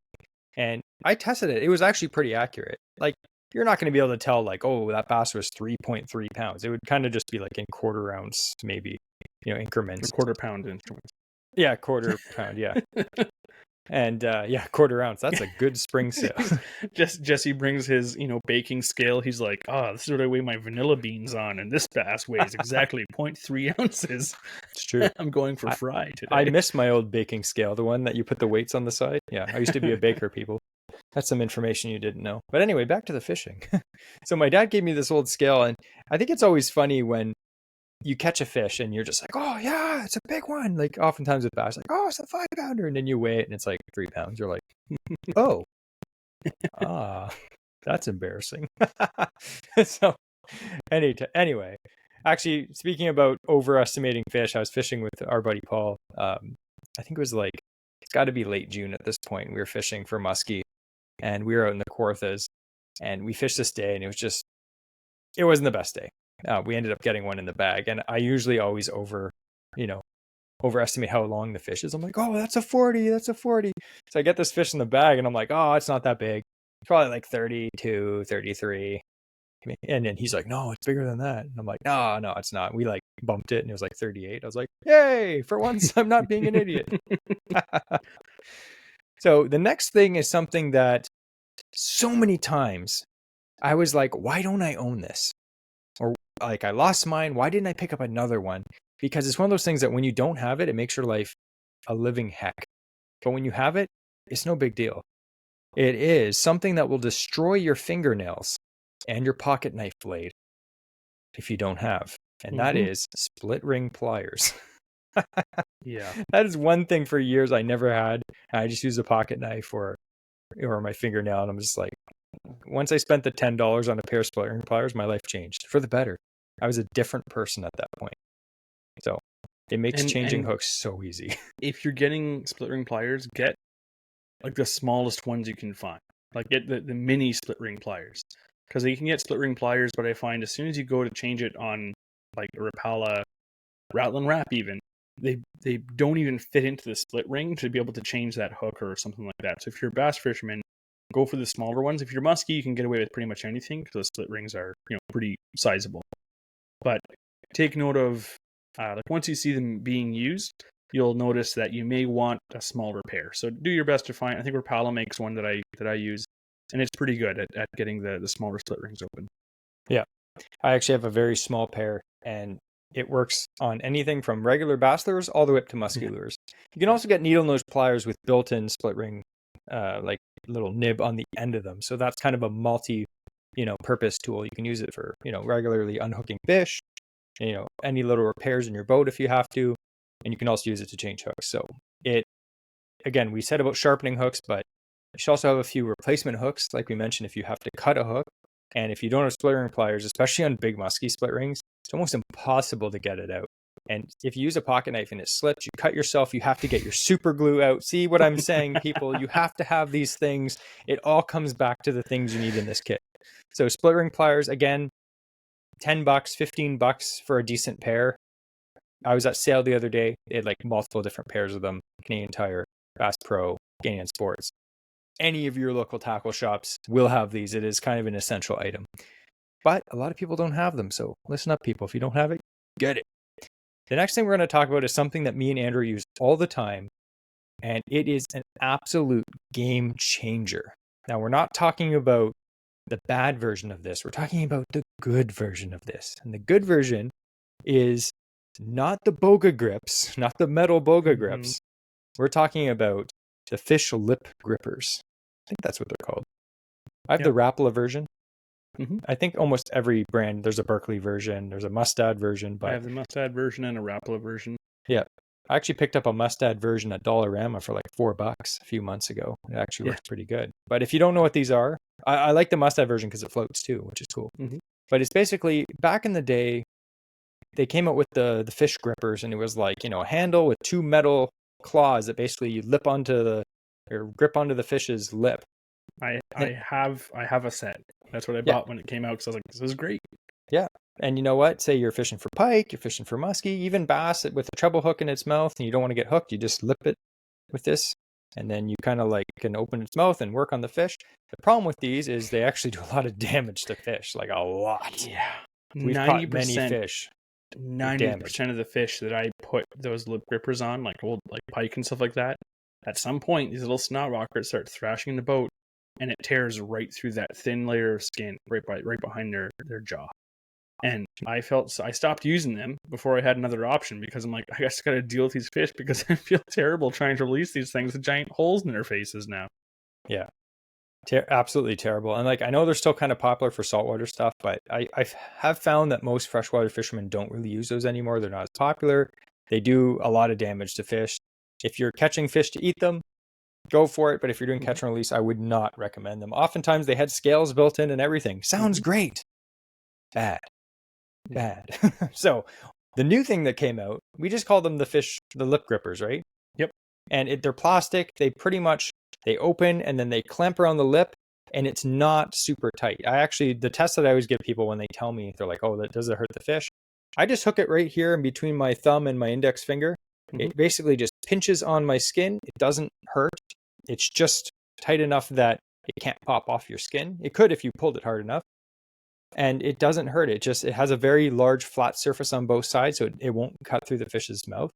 And I tested it. It was actually pretty accurate. Like, you're not going to be able to tell, like, oh, that bass was 3.3 pounds. It would kind of just be like in quarter ounce, maybe, increments. Or quarter pound instruments. Yeah, quarter pound. Yeah. And quarter ounce. That's a good spring scale. Jesse brings his, baking scale. He's like, this is what I weigh my vanilla beans on, and this bass weighs exactly 0.3 ounces. It's true. I'm going for fry today. I miss my old baking scale, the one that you put the weights on the side. Yeah, I used to be a baker, people. That's some information you didn't know. But anyway, back to the fishing. So my dad gave me this old scale, and I think it's always funny when you catch a fish and you're just like, oh yeah, it's a big one. Like oftentimes with bass, like, oh, it's a 5-pounder, and then you weigh it and it's like 3 pounds. You're like, oh, that's embarrassing. So anyway, actually, speaking about overestimating fish, I was fishing with our buddy Paul. I think it was like, it's got to be late June at this point. We were fishing for muskie, and we were out in the Kawarthas, and we fished this day, and it wasn't the best day. We ended up getting one in the bag, and I usually always overestimate how long the fish is. I'm like, oh, that's a 40. So I get this fish in the bag, and I'm like, oh, it's not that big. It's probably like 32, 33. And then he's like, no, it's bigger than that. And I'm like, no, it's not. We like bumped it, and it was like 38. I was like, yay, for once, I'm not being an idiot. So the next thing is something that so many times I was like, why don't I own this? Or like, I lost mine. Why didn't I pick up another one? Because it's one of those things that when you don't have it, it makes your life a living heck. But when you have it, it's no big deal. It is something that will destroy your fingernails and your pocket knife blade if you don't have. And that is split ring pliers. Yeah. That is one thing for years I never had. I just use a pocket knife or my fingernail, and I'm just like, once I spent the $10 on a pair of split ring pliers, my life changed for the better. I was a different person at that point. So it makes changing hooks so easy. If you're getting split ring pliers, get like the smallest ones you can find. Like get the mini split ring pliers. Because you can get split ring pliers, but I find as soon as you go to change it on like a Rapala Rattling Wrap even, they don't even fit into the split ring to be able to change that hook or something like that. So if you're a bass fisherman, go for the smaller ones. If you're musky, you can get away with pretty much anything because the split rings are pretty sizable. But take note of like once you see them being used, you'll notice that you may want a smaller pair. So do your best to find. I think Rapala makes one that I use, and it's pretty good at getting the smaller split rings open. Yeah, I actually have a very small pair, and it works on anything from regular bass lures all the way up to musky lures. You can also get needle nose pliers with built-in split ring, like little nib on the end of them. So that's kind of a multi-purpose tool. You can use it for regularly unhooking fish, any little repairs in your boat if you have to, and you can also use it to change hooks. So again, we said about sharpening hooks, but you should also have a few replacement hooks, like we mentioned, if you have to cut a hook. And if you don't have split ring pliers, especially on big musky split rings, it's almost impossible to get it out. And if you use a pocket knife and it slips, you cut yourself, you have to get your super glue out. See what I'm saying, people? You have to have these things. It all comes back to the things you need in this kit. So split ring pliers, again, $10, $15 for a decent pair. I was at sale the other day. They had like multiple different pairs of them. Canadian Tire, Bass Pro, Canadian Sports. Any of your local tackle shops will have these. It is kind of an essential item. But a lot of people don't have them. So listen up, people. If you don't have it, get it. The next thing we're going to talk about is something that me and Andrew use all the time. And it is an absolute game changer. Now, we're not talking about the bad version of this. We're talking about the good version of this. And the good version is not the boga grips, not the metal boga grips. We're talking about the fish lip grippers. I think that's what they're called. I have the Rapala version. I think almost every brand, there's a Berkeley version, there's a Mustad version. But I have the Mustad version and a Rapala version. Yeah. I actually picked up a Mustad version at Dollarama for like $4 a few months ago. It actually works pretty good. But if you don't know what these are, I like the Mustad version because it floats too, which is cool. But it's basically, back in the day, they came out with the fish grippers, and it was like, a handle with two metal claws that basically you grip onto the fish's lip. I have a set. That's what I bought when it came out because I was like, this is great. Yeah. And you know what? Say you're fishing for pike, you're fishing for muskie, even bass with a treble hook in its mouth, and you don't want to get hooked, you just lip it with this, and then you kind of like can open its mouth and work on the fish. The problem with these is they actually do a lot of damage to fish, like a lot. Yeah. We've caught many fish with damage. 90% of the fish that I put those lip grippers on, like old like pike and stuff like that, at some point these little snot rockers start thrashing the boat, and it tears right through that thin layer of skin right behind their jaw. And I stopped using them before I had another option, because I'm like, I just got to deal with these fish, because I feel terrible trying to release these things with giant holes in their faces now. Yeah. Absolutely terrible. And like, I know they're still kind of popular for saltwater stuff, but I have found that most freshwater fishermen don't really use those anymore. They're not as popular. They do a lot of damage to fish. If you're catching fish to eat them, go for it. But if you're doing catch and release, I would not recommend them. Oftentimes they had scales built in and everything. Sounds great. Bad. So the new thing that came out, we just call them the lip grippers, right? Yep. And they're plastic. They open and then they clamp around the lip, and it's not super tight. The test that I always give people when they tell me, they're like, oh, does it hurt the fish? I just hook it right here in between my thumb and my index finger. It basically just pinches on my skin. It doesn't hurt. It's just tight enough that it can't pop off your skin. It could if you pulled it hard enough. And it doesn't hurt. It has a very large flat surface on both sides, so it won't cut through the fish's mouth.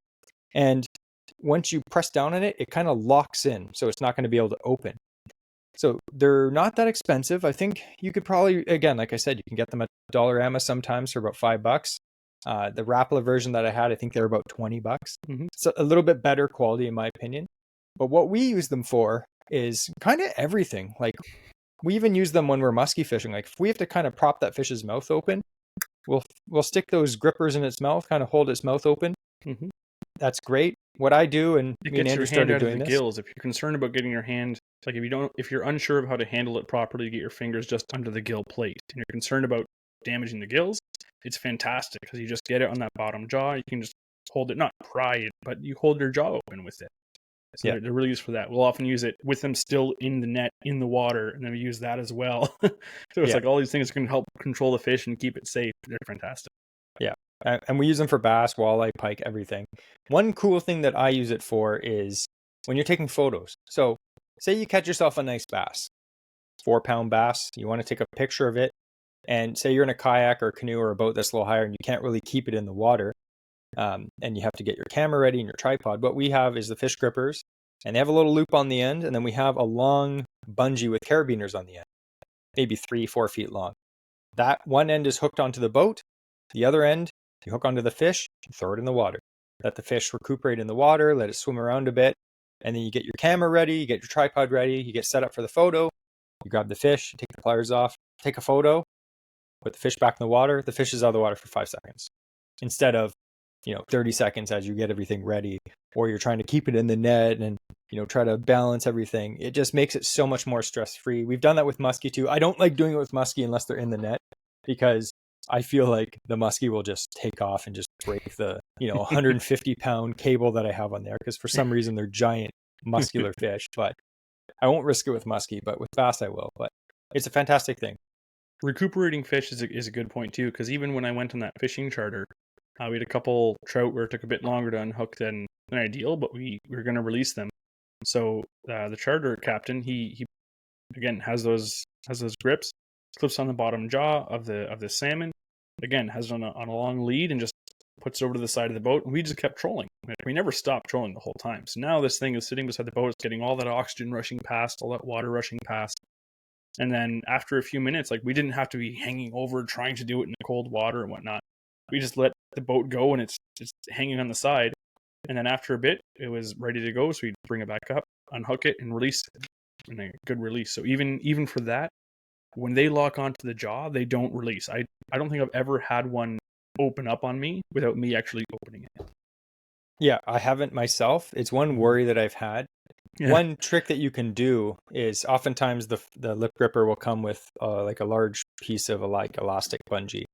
And once you press down on it, it kind of locks in, so it's not going to be able to open. So they're not that expensive. I think you could probably, again, like I said, you can get them at Dollarama sometimes for about $5. The Rapala version that I had, I think they're about $20. It's a little bit better quality in my opinion. But what we use them for is kind of everything. Like, we even use them when we're musky fishing. Like, if we have to kind of prop that fish's mouth open, we'll stick those grippers in its mouth, kind of hold its mouth open. That's great. What I do, and it me and gets Andrew your hand started out of doing the this. gills. If you're concerned about getting your hand, like if you're unsure of how to handle it properly, get your fingers just under the gill plate, and you're concerned about damaging the gills, it's fantastic, because you just get it on that bottom jaw. You can just hold it, not pry it, but you hold your jaw open with it. So they're really used for that. We'll often use it with them still in the net, in the water, and then we use that as well. So it's like all these things can help control the fish and keep it safe. They're fantastic. Yeah. And we use them for bass, walleye, pike, everything. One cool thing that I use it for is when you're taking photos. So say you catch yourself a nice bass, 4-pound bass, you want to take a picture of it, and say you're in a kayak or a canoe or a boat that's a little higher and you can't really keep it in the water, and you have to get your camera ready and your tripod. What we have is the fish grippers, and they have a little loop on the end, and then we have a long bungee with carabiners on the end, maybe 3-4 feet long. That one end is hooked onto the boat. The other end, you hook onto the fish, you throw it in the water. Let the fish recuperate in the water, let it swim around a bit, and then you get your camera ready, you get your tripod ready, you get set up for the photo, you grab the fish, you take the pliers off, take a photo, put the fish back in the water, the fish is out of the water for 5 seconds. Instead of 30 seconds as you get everything ready, or you're trying to keep it in the net and, try to balance everything. It just makes it so much more stress-free. We've done that with muskie too. I don't like doing it with muskie unless they're in the net, because I feel like the muskie will just take off and just break the, 150-pound cable that I have on there, because for some reason they're giant muscular fish. But I won't risk it with muskie, but with bass I will. But it's a fantastic thing. Recuperating fish is a good point too, because even when I went on that fishing charter, we had a couple trout where it took a bit longer to unhook than ideal, but we were going to release them. So the charter captain, he again has those grips, clips on the bottom jaw of the salmon, again has it on a long lead, and just puts it over to the side of the boat. And we just kept trolling. We never stopped trolling the whole time. So now this thing is sitting beside the boat, it's getting all that oxygen rushing past, all that water rushing past. And then after a few minutes, like, we didn't have to be hanging over trying to do it in the cold water and whatnot. We just let the boat go, and it's just hanging on the side. And then after a bit, it was ready to go. So we'd bring it back up, unhook it, and release it. And a good release. So even for that, when they lock onto the jaw, they don't release. I don't think I've ever had one open up on me without me actually opening it. Yeah, I haven't myself. It's one worry that I've had. Yeah. One trick that you can do is oftentimes the lip gripper will come with like a large piece of elastic bungee.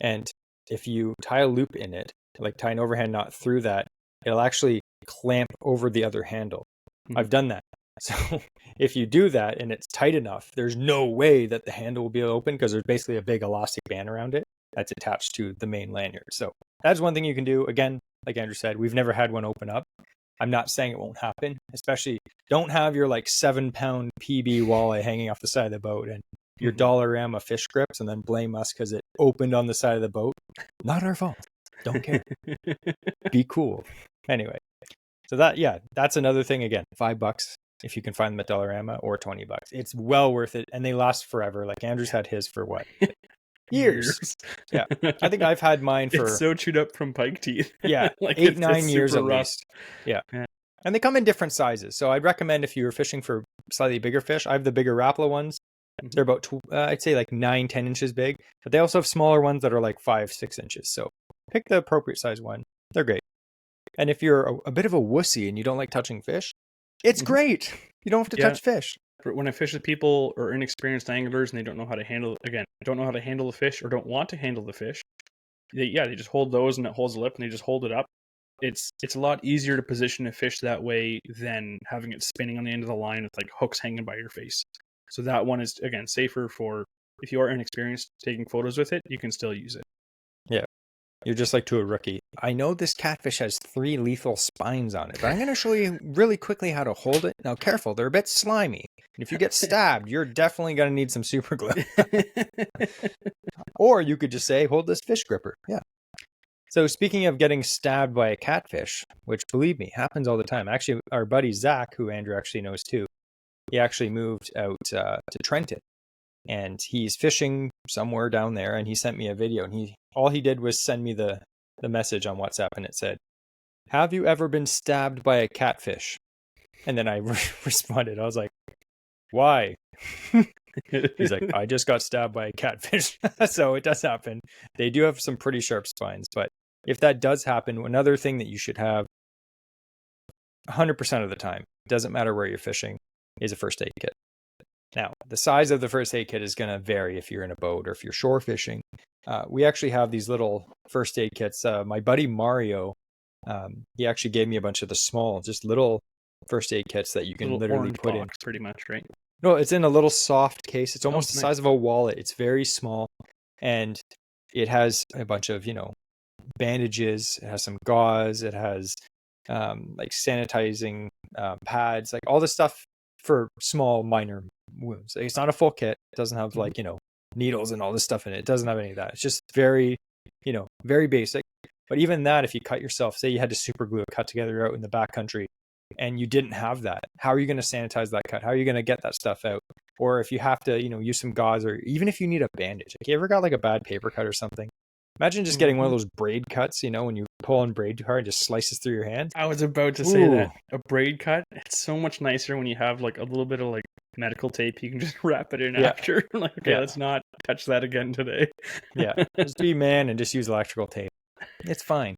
And if you tie a loop in it, like tie an overhand knot through that, it'll actually clamp over the other handle. I've done that. So if you do that and it's tight enough, there's no way that the handle will be open, because there's basically a big elastic band around it. that's attached to the main lanyard. So that's one thing you can do. Again, like Andrew said, we've never had one open up. I'm not saying it won't happen, especially don't have your like 7-pound PB walleye hanging off the side of the boat and your Dollarama fish grips and then blame us because it opened on the side of the boat. Not our fault. Don't care. Be cool. Anyway, so that's another thing. Again, $5 if you can find them at Dollarama, or $20. It's well worth it, and they last forever. Like Andrew's had his for what? Years. Yeah, I think I've had mine for it's so chewed up from pike teeth. Yeah, like 8-9 years at rough. least. Yeah, and they come in different sizes. So I'd recommend if you're fishing for slightly bigger fish. I have the bigger Rapala ones. They're about I'd say like 9-10 inches big, but they also have smaller ones that are like 5-6 inches. So pick the appropriate size one. They're great. And if you're a bit of a wussy and you don't like touching fish, it's great. You don't have to touch fish. When I fish with people or inexperienced anglers and they don't know how to handle the fish or don't want to handle the fish, they just hold those and it holds the lip and they just hold it up. It's a lot easier to position a fish that way than having it spinning on the end of the line with like hooks hanging by your face. So that one is, again, safer for if you are inexperienced taking photos with it, you can still use it. Yeah. You're just like to a rookie. I know this catfish has 3 lethal spines on it, but I'm going to show you really quickly how to hold it. Now, careful, they're a bit slimy. And if you get stabbed, you're definitely going to need some super glue. Or you could just say, hold this fish gripper. Yeah. So speaking of getting stabbed by a catfish, which believe me, happens all the time. Actually, our buddy Zach, who Andrew actually knows too, he actually moved out to Trenton. And he's fishing somewhere down there, and he sent me a video, and all he did was send me the message on WhatsApp, and it said, "Have you ever been stabbed by a catfish?" And then I responded, I was like, "Why?" He's like, "I just got stabbed by a catfish." So it does happen. They do have some pretty sharp spines, but if that does happen, another thing that you should have 100% of the time, doesn't matter where you're fishing, is a first aid kit. Now, the size of the first aid kit is going to vary if you're in a boat or if you're shore fishing. We actually have these little first aid kits. My buddy Mario, he actually gave me a bunch of the small, just little first aid kits that you can literally put in. Pretty much, right? No, it's in a little soft case. It's almost the size of a wallet. It's very small, and it has a bunch of, bandages. It has some gauze. It has like sanitizing pads, like all this stuff for small, minor wounds. It's not a full kit. It doesn't have like, needles and all this stuff in it. It doesn't have any of that. It's just very, very basic. But even that, if you cut yourself, say you had to super glue a cut together out in the backcountry and you didn't have that, how are you going to sanitize that cut? How are you going to get that stuff out? Or if you have to, use some gauze, or even if you need a bandage, like you ever got like a bad paper cut or something? Imagine just getting one of those braid cuts, when you pull on braid too hard, it just slices through your hand. I was about to say that. A braid cut, it's so much nicer when you have like a little bit of like medical tape. You can just wrap it in after. Like, okay, let's not touch that again today. Yeah, just be man and just use electrical tape. It's fine.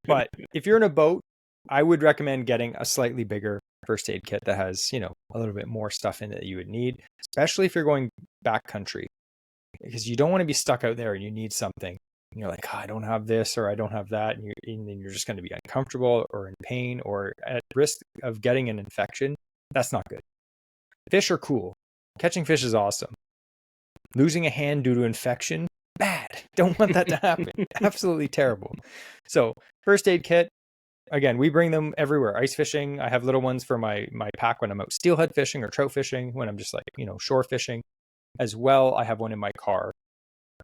But if you're in a boat, I would recommend getting a slightly bigger first aid kit that has, a little bit more stuff in it that you would need, especially if you're going backcountry, because you don't want to be stuck out there and you need something. And you're like, I don't have this or I don't have that. And then you're just going to be uncomfortable or in pain or at risk of getting an infection. That's not good. Fish are cool. Catching fish is awesome. Losing a hand due to infection, bad. Don't want that to happen. Absolutely terrible. So first aid kit, again, we bring them everywhere. Ice fishing, I have little ones for my pack when I'm out steelhead fishing or trout fishing, when I'm just like, shore fishing. As well, I have one in my car.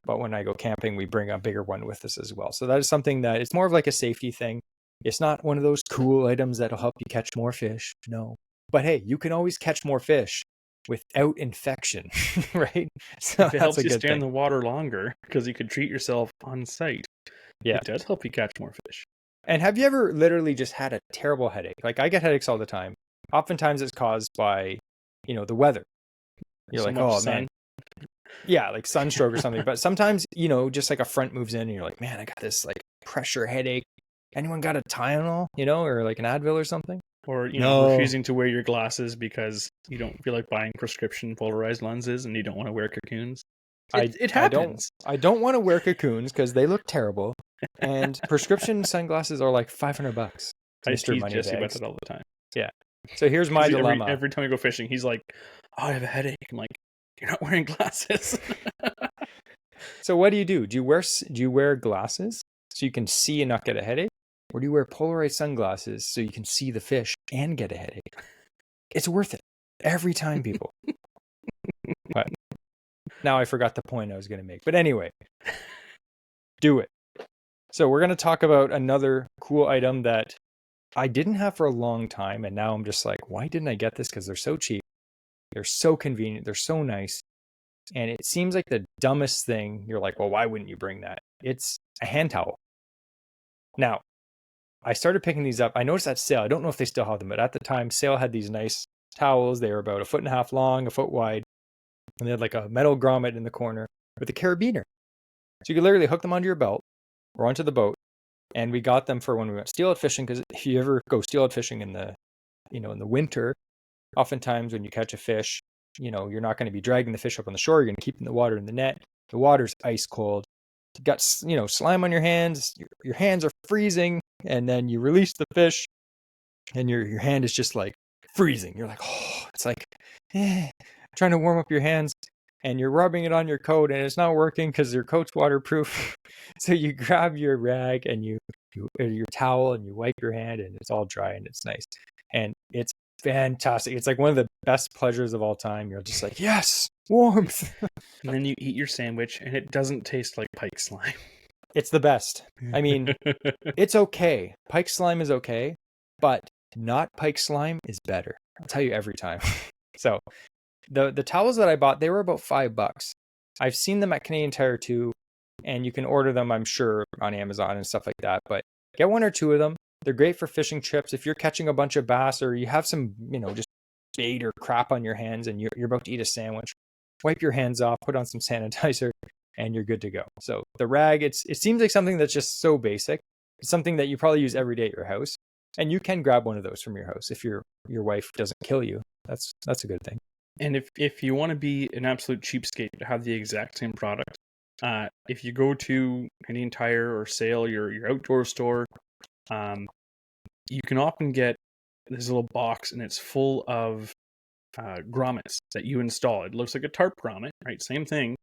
But when I go camping, we bring a bigger one with us as well. So that is something that it's more of like a safety thing. It's not one of those cool items that'll help you catch more fish. No. But hey, you can always catch more fish without infection, right? So if it helps you stay in the water longer because you could treat yourself on site, it does help you catch more fish. And have you ever literally just had a terrible headache? Like I get headaches all the time. Oftentimes it's caused by, the weather. You're like, oh man. Yeah, like sunstroke or something. But sometimes, just like a front moves in and you're like, man, I got this like pressure headache. Anyone got a Tylenol, or like an Advil or something? Or, refusing to wear your glasses because you don't feel like buying prescription polarized lenses and you don't want to wear cocoons. It happens. I don't want to wear cocoons because they look terrible. And prescription sunglasses are like $500. I tease Jesse about that all the time. Yeah. So here's my dilemma. Every time we go fishing, he's like, oh, I have a headache. I'm like, you're not wearing glasses. So what do? Do you wear glasses so you can see and not get a headache? Or do you wear polarized sunglasses so you can see the fish and get a headache? It's worth it every time, people. But now I forgot the point I was going to make. But anyway, do it. So we're going to talk about another cool item that I didn't have for a long time. And now I'm just like, why didn't I get this? Because they're so cheap. They're so convenient. They're so nice. And it seems like the dumbest thing. You're like, well, why wouldn't you bring that? It's a hand towel. Now, I started picking these up. I noticed at sale, I don't know if they still have them, but at the time, sale had these nice towels. They were about 1.5 feet long, 1 foot wide. And they had like a metal grommet in the corner with a carabiner. So you could literally hook them onto your belt or onto the boat. And we got them for when we went steelhead fishing, because if you ever go steelhead fishing in the, in the winter, oftentimes when you catch a fish, you're not going to be dragging the fish up on the shore. You're going to keep the water in the net. The water's ice cold. You got, slime on your hands. Your hands are freezing. And then you release the fish and your hand is just like freezing. You're like, oh, it's like trying to warm up your hands. And you're rubbing it on your coat and it's not working because your coat's waterproof. So you grab your rag and your towel and you wipe your hand and it's all dry and it's nice. And it's fantastic. It's like one of the best pleasures of all time. You're just like, yes, warmth. And then you eat your sandwich and it doesn't taste like pike slime. It's the best. I mean, it's okay. Pike slime is okay, but not pike slime is better. I'll tell you every time. So the towels that I bought, they were about $5. I've seen them at Canadian Tire too, and you can order them, I'm sure, on Amazon and stuff like that. But get 1 or 2 of them. They're great for fishing trips. If you're catching a bunch of bass or you have some, just bait or crap on your hands and you're about to eat a sandwich, wipe your hands off, put on some sanitizer, and you're good to go. So the rag, it seems like something that's just so basic. It's something that you probably use every day at your house, and you can grab one of those from your house if your wife doesn't kill you. That's a good thing. And if you want to be an absolute cheapskate to have the exact same product, if you go to Canadian Tire or Sale, your outdoor store, you can often get this little box and it's full of grommets that you install. It looks like a tarp grommet, right? Same thing,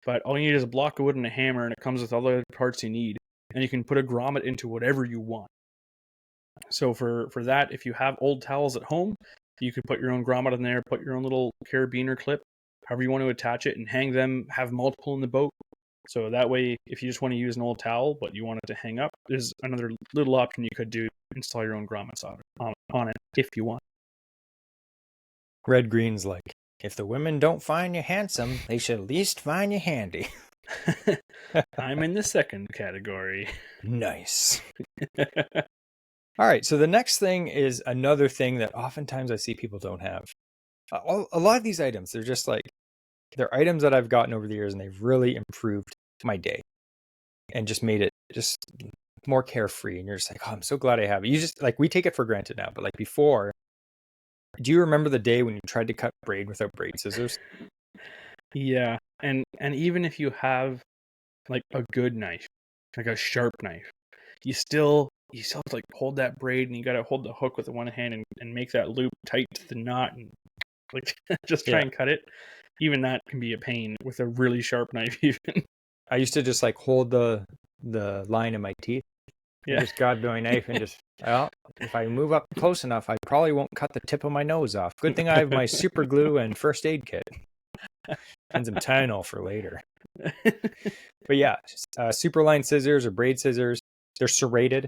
but all you need is a block of wood and a hammer, and it comes with all the parts you need, and you can put a grommet into whatever you want. So for that, if you have old towels at home, you could put your own grommet in there, put your own little carabiner clip, however you want to attach it, and hang them, have multiple in the boat. So that way, if you just want to use an old towel, but you want it to hang up, there's another little option you could do, install your own grommets on it if you want. Red Green's like, if the women don't find you handsome, they should at least find you handy. I'm in the second category. Nice. All right, so the next thing is another thing that oftentimes I see people don't have. A lot of these items, they're just like, they're items that I've gotten over the years and they've really improved my day and just made it just more carefree. And you're just like, oh, I'm so glad I have it. You just like, we take it for granted now, but like before, do you remember the day when you tried to cut braid without braid scissors? Yeah, and even if you have like a good knife, like a sharp knife, you still have to like hold that braid and you got to hold the hook with the one hand and make that loop tight to the knot and like just try and cut it. Even that can be a pain with a really sharp knife even. I used to just like hold the line in my teeth. Yeah. Just grab my knife and just, well, if I move up close enough, I probably won't cut the tip of my nose off. Good thing I have my super glue and first aid kit. And some Tylenol for later. But yeah, super line scissors or braid scissors, they're serrated.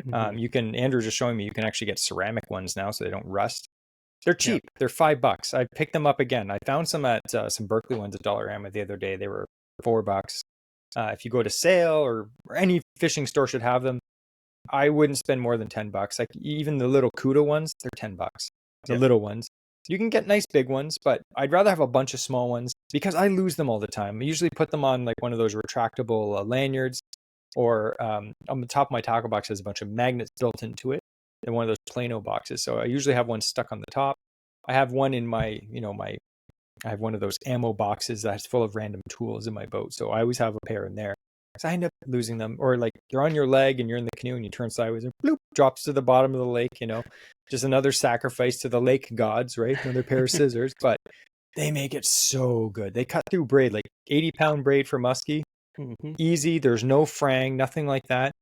Mm-hmm. Andrew's just showing me, you can actually get ceramic ones now so they don't rust. They're cheap. Yeah. They're $5. I picked them up again. I found some at some Berkeley ones at Dollarama the other day. They were $4. If you go to Sale or any fishing store should have them, I wouldn't spend more than $10. Like even the little Cuda ones, they're $10. The little ones. You can get nice big ones, but I'd rather have a bunch of small ones because I lose them all the time. I usually put them on like one of those retractable lanyards, or on the top of my tackle box has a bunch of magnets built into it in one of those Plano boxes. So I usually have one stuck on the top. I have one in my, I have one of those ammo boxes that's full of random tools in my boat. So I always have a pair in there. So I end up losing them, or like you're on your leg and you're in the canoe and you turn sideways and bloop, drops to the bottom of the lake, just another sacrifice to the lake gods, right? Another pair of scissors, but they make it so good. They cut through braid, like 80-pound braid for muskie. Easy. There's no fraying, nothing like that.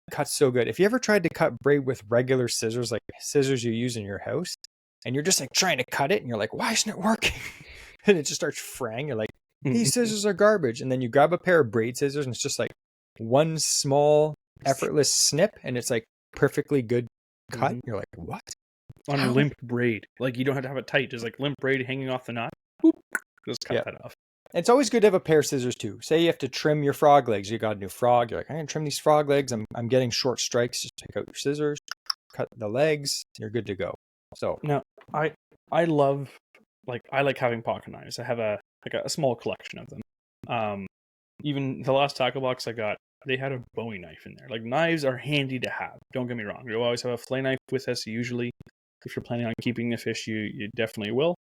Cuts so good. If you ever tried to cut braid with regular scissors, like scissors you use in your house, and you're just like trying to cut it and you're like, why isn't it working? And it just starts fraying. You're like, these scissors are garbage. And then you grab a pair of braid scissors and it's just like one small effortless snip and it's like perfectly good cut. You're like, what? On limp braid. Like you don't have to have it tight. Just like limp braid hanging off the knot. Boop, just cut that off. It's always good to have a pair of scissors too. Say you have to trim your frog legs. You got a new frog. You're like, I'm going to trim these frog legs. I'm getting short strikes. Just take out your scissors, cut the legs. You're good to go. So now I love, like, I like having pocket knives. I have a small collection of them. Even the last tackle box I got, they had a Bowie knife in there. Like, knives are handy to have. Don't get me wrong. You'll always have a fillet knife with us. Usually, if you're planning on keeping the fish, you definitely will.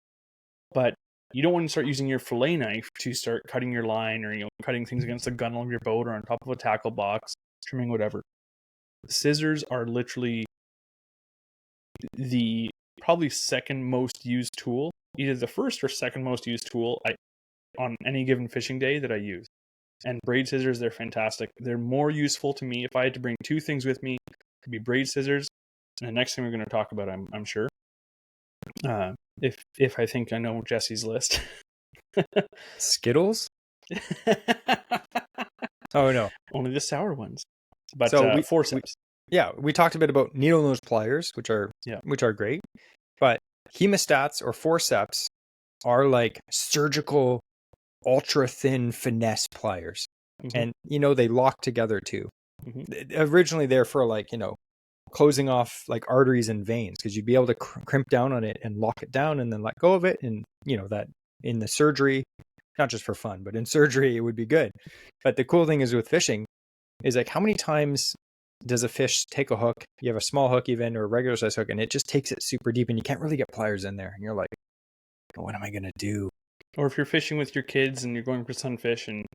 But you don't want to start using your fillet knife to start cutting your line or, cutting things against the gunnel of your boat or on top of a tackle box, trimming whatever. Scissors are literally the probably second most used tool, either the first or second most used tool on any given fishing day that I use. And braid scissors, they're fantastic. They're more useful to me. If I had to bring two things with me, it could be braid scissors. And the next thing we're going to talk about, I'm sure. If I think I know Jesse's list. Skittles? Oh no, only the sour ones. But so forceps. We talked a bit about needle nose pliers, which are great. But hemostats or forceps are like surgical, ultra thin finesse pliers, and they lock together too. Originally, they're for like closing off like arteries and veins, because you'd be able to crimp down on it and lock it down and then let go of it. And that in the surgery, not just for fun, but in surgery, it would be good. But the cool thing is with fishing is like, how many times does a fish take a hook? You have a small hook even, or a regular size hook, and it just takes it super deep and you can't really get pliers in there. And you're like, what am I going to do? Or if you're fishing with your kids and you're going for sunfish and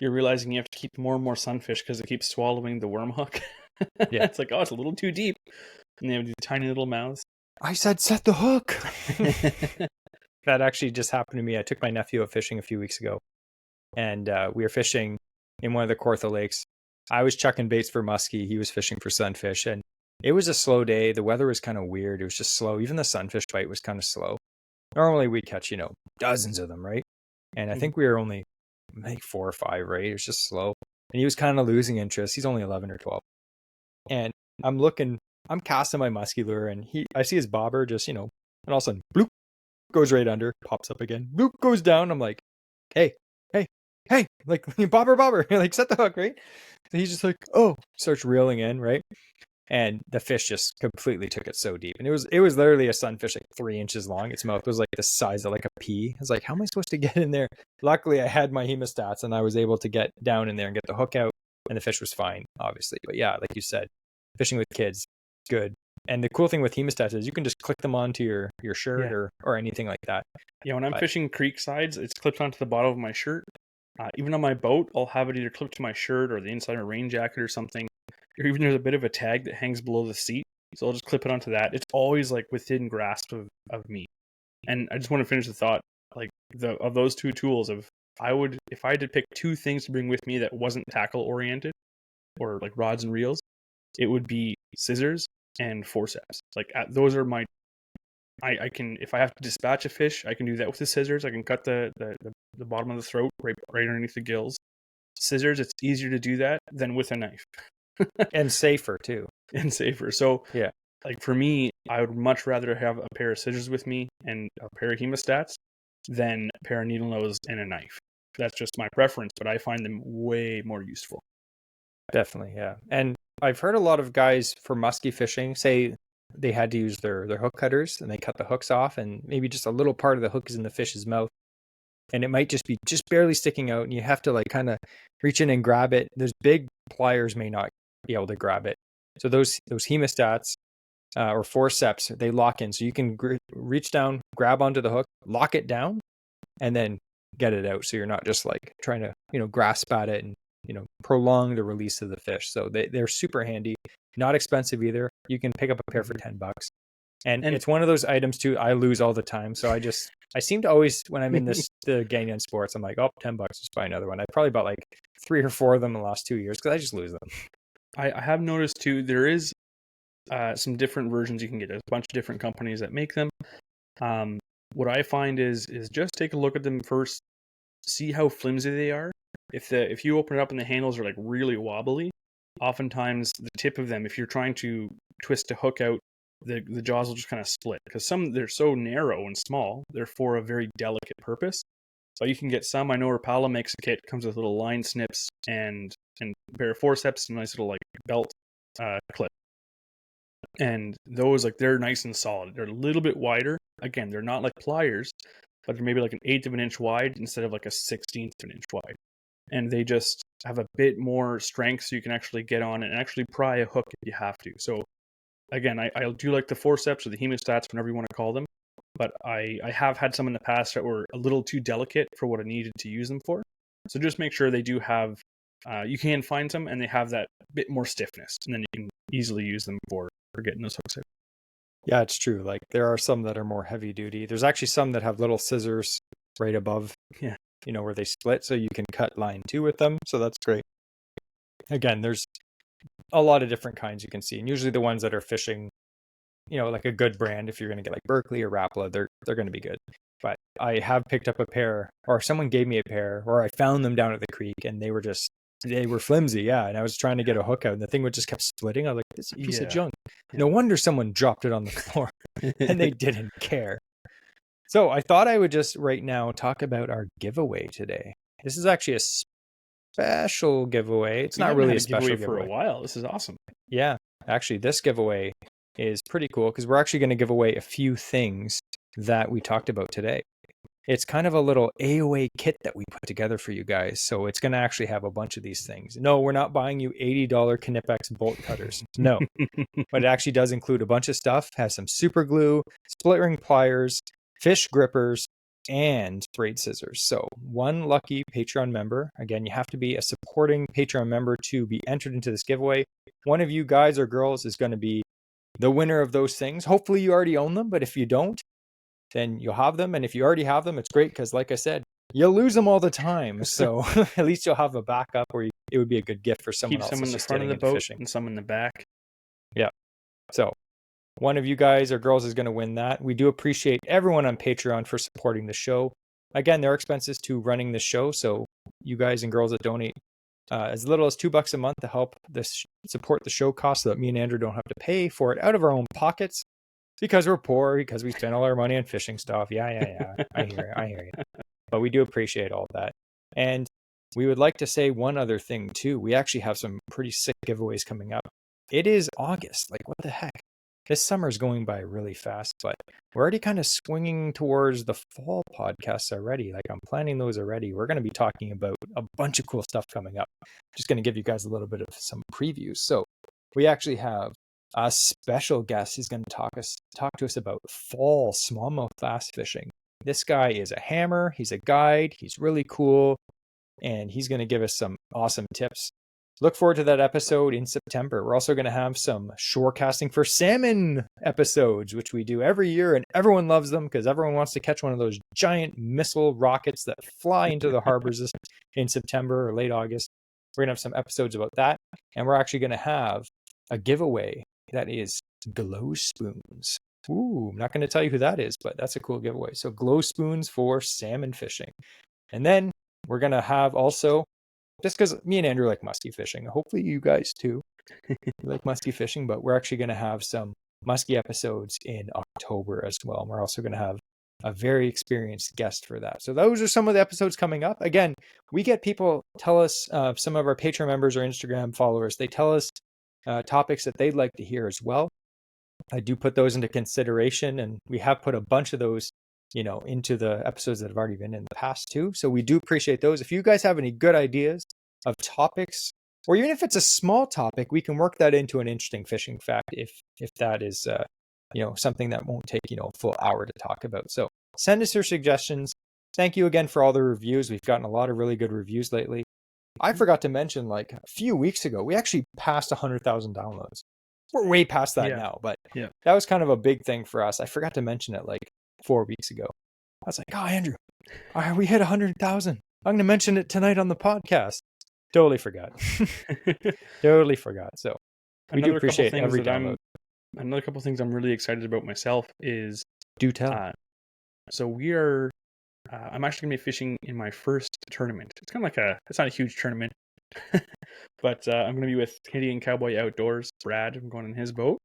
you're realizing you have to keep more and more sunfish because it keeps swallowing the worm hook. Yeah. It's like, it's a little too deep. And they have these tiny little mouths. I said, set the hook. That actually just happened to me. I took my nephew out fishing a few weeks ago, and we were fishing in one of the Kawartha lakes. I was chucking baits for muskie. He was fishing for sunfish, and it was a slow day. The weather was kind of weird. It was just slow. Even the sunfish bite was kind of slow. Normally we catch, dozens of them, right? And I think we were only like 4 or 5, right? It was just slow. And he was kind of losing interest. He's only 11 or 12. And I'm casting my musky lure, and I see his bobber just, and all of a sudden, bloop, goes right under, pops up again, bloop, goes down. I'm like, hey, like, bobber, like, set the hook, right? So he's just like, oh, starts reeling in, right? And the fish just completely took it so deep. And it was literally a sunfish, like 3 inches long. Its mouth was like the size of like a pea. I was like, how am I supposed to get in there? Luckily, I had my hemostats and I was able to get down in there and get the hook out, and the fish was fine, obviously. But yeah, like you said, fishing with kids, good. And the cool thing with hemostats is you can just click them onto your shirt or anything like that. Yeah, when I'm fishing creek sides, it's clipped onto the bottom of my shirt. Even on my boat, I'll have it either clipped to my shirt or the inside of a rain jacket or something. Or even there's a bit of a tag that hangs below the seat. So I'll just clip it onto that. It's always like within grasp of me. And I just want to finish the thought, like of those two tools, if I had to pick 2 things to bring with me that wasn't tackle oriented or like rods and reels, it would be scissors and forceps. Like those are my, I can, if I have to dispatch a fish, I can do that with the scissors. I can cut the bottom of the throat right underneath the gills. Scissors, it's easier to do that than with a knife. And safer too. And safer. So yeah, like for me, I would much rather have a pair of scissors with me and a pair of hemostats than a pair of needle nose and a knife. That's just my preference, but I find them way more useful. Definitely, yeah. And I've heard a lot of guys for musky fishing say they had to use their hook cutters and they cut the hooks off, and maybe just a little part of the hook is in the fish's mouth. And it might just be barely sticking out, and you have to like kind of reach in and grab it. Those big pliers may not be able to grab it. So those hemostats or forceps, they lock in. So you can reach down, grab onto the hook, lock it down, and then get it out. So you're not just like trying to, grasp at it and, prolong the release of the fish. So they're super handy, not expensive either. You can pick up a pair for $10. And it's one of those items too, I lose all the time. So I just I seem to always, when I'm in the Ganyan sports, I'm like, oh, $10, just buy another one. I probably bought like 3 or 4 of them in the last 2 years because I just lose them. I have noticed too, there is some different versions you can get. There's a bunch of different companies that make them. What I find is just take a look at them first, see how flimsy they are. If you open it up and the handles are like really wobbly, oftentimes the tip of them, if you're trying to twist a hook out, the jaws will just kind of split because they're so narrow and small. They're for a very delicate purpose. So you can get some. I know Rapala makes a kit, comes with little line snips and a pair of forceps, and a nice little like belt clip. And those, like, they're nice and solid. They're a little bit wider. Again, they're not like pliers, but they're maybe like 1/8 of an inch wide instead of like a 1/16 of an inch wide. And they just have a bit more strength, so you can actually get on and actually pry a hook if you have to. So again, I do like the forceps or the hemostats, whatever you want to call them. But I have had some in the past that were a little too delicate for what I needed to use them for. So just make sure they do have, you can find some and they have that bit more stiffness, and then you can easily use them for getting those hooks out. Yeah, it's true. Like there are some that are more heavy duty. There's actually some that have little scissors right above, Yeah. where they split, so you can cut line 2 with them. So that's great. Again, there's a lot of different kinds you can see, and usually the ones that are fishing, like a good brand, if you're going to get like Berkeley or Rapala, they're going to be good. But I have picked up a pair, or someone gave me a pair, or I found them down at the creek, and they were flimsy, yeah. And I was trying to get a hook out, and the thing would just kept splitting. I was like, this is a piece of junk. No wonder someone dropped it on the floor, and they didn't care. So I thought I would just right now talk about our giveaway today. This is actually a special giveaway. It's not really a special giveaway for a while. This is awesome. Yeah, actually, this giveaway is pretty cool because we're actually going to give away a few things that we talked about today. It's kind of a little AOA kit that we put together for you guys. So it's going to actually have a bunch of these things. No, we're not buying you $80 Knipex bolt cutters. No, but it actually does include a bunch of stuff. Has some super glue, split ring pliers, fish grippers, and braid scissors. So one lucky Patreon member, again, you have to be a supporting Patreon member to be entered into this giveaway. One of you guys or girls is going to be the winner of those things. Hopefully you already own them, but if you don't, then you'll have them. And if you already have them, it's great because, like I said, you'll lose them all the time. So at least you'll have a backup, or it would be a good gift for someone else. Keep some in the front of the boat and some in the back. Yeah. So one of you guys or girls is going to win that. We do appreciate everyone on Patreon for supporting the show. Again, there are expenses to running the show. So you guys and girls that donate as little as $2 a month to help support the show costs so that me and Andrew don't have to pay for it out of our own pockets. Because we're poor, because we spend all our money on fishing stuff. Yeah. I hear you. But we do appreciate all that. And we would like to say one other thing too. We actually have some pretty sick giveaways coming up. It is August. Like, what the heck? This summer is going by really fast, but we're already kind of swinging towards the fall podcasts already. Like, I'm planning those already. We're going to be talking about a bunch of cool stuff coming up. Just going to give you guys a little bit of some previews. So we actually have a special guest. He's going to talk to us about fall smallmouth bass fishing. This guy is a hammer. He's a guide. He's really cool, and he's going to give us some awesome tips. Look forward to that episode in September. We're also going to have some shore casting for salmon episodes, which we do every year, and everyone loves them because everyone wants to catch one of those giant missile rockets that fly into the harbors in September or late August. We're going to have some episodes about that, and we're actually going to have a giveaway that is glow spoons. Ooh, I'm not going to tell you who that is, but that's a cool giveaway. So glow spoons for salmon fishing. And then we're going to have also, just because me and Andrew like musky fishing, hopefully you guys too like musky fishing, but we're actually going to have some musky episodes in October as well. And we're also going to have a very experienced guest for that. So those are some of the episodes coming up. Again, we get people tell us, some of our Patreon members or Instagram followers, they tell us topics that they'd like to hear as well. I do put those into consideration, and we have put a bunch of those, into the episodes that have already been in the past too. So we do appreciate those. If you guys have any good ideas of topics, or even if it's a small topic, we can work that into an interesting fishing fact if that is something that won't take a full hour to talk about. So send us your suggestions. Thank you again for all the reviews. We've gotten a lot of really good reviews lately. I forgot to mention, like, a few weeks ago, we actually passed 100,000 downloads. We're way past that now, but that was kind of a big thing for us. I forgot to mention it like 4 weeks ago. I was like, oh, Andrew, we hit 100,000. I'm going to mention it tonight on the podcast. Totally forgot. Totally forgot. So we do appreciate every download. Another couple things I'm really excited about myself is... Do tell. So we are... I'm actually going to be fishing in my first tournament. It's kind of like it's not a huge tournament, but I'm going to be with Canadian Cowboy Outdoors, Brad. I'm going in his boat.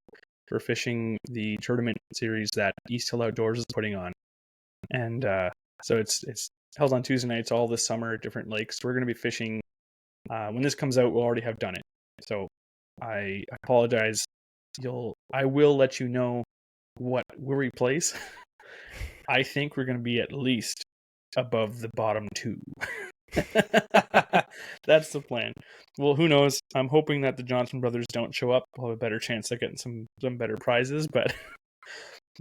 We're fishing the tournament series that East Hill Outdoors is putting on. And so it's held on Tuesday nights all this summer at different lakes. We're going to be fishing. When this comes out, we'll already have done it. So I apologize. I will let you know where we place. I think we're going to be at least above the bottom 2. That's the plan. Well, who knows? I'm hoping that the Johnson brothers don't show up. We'll have a better chance of getting some better prizes. But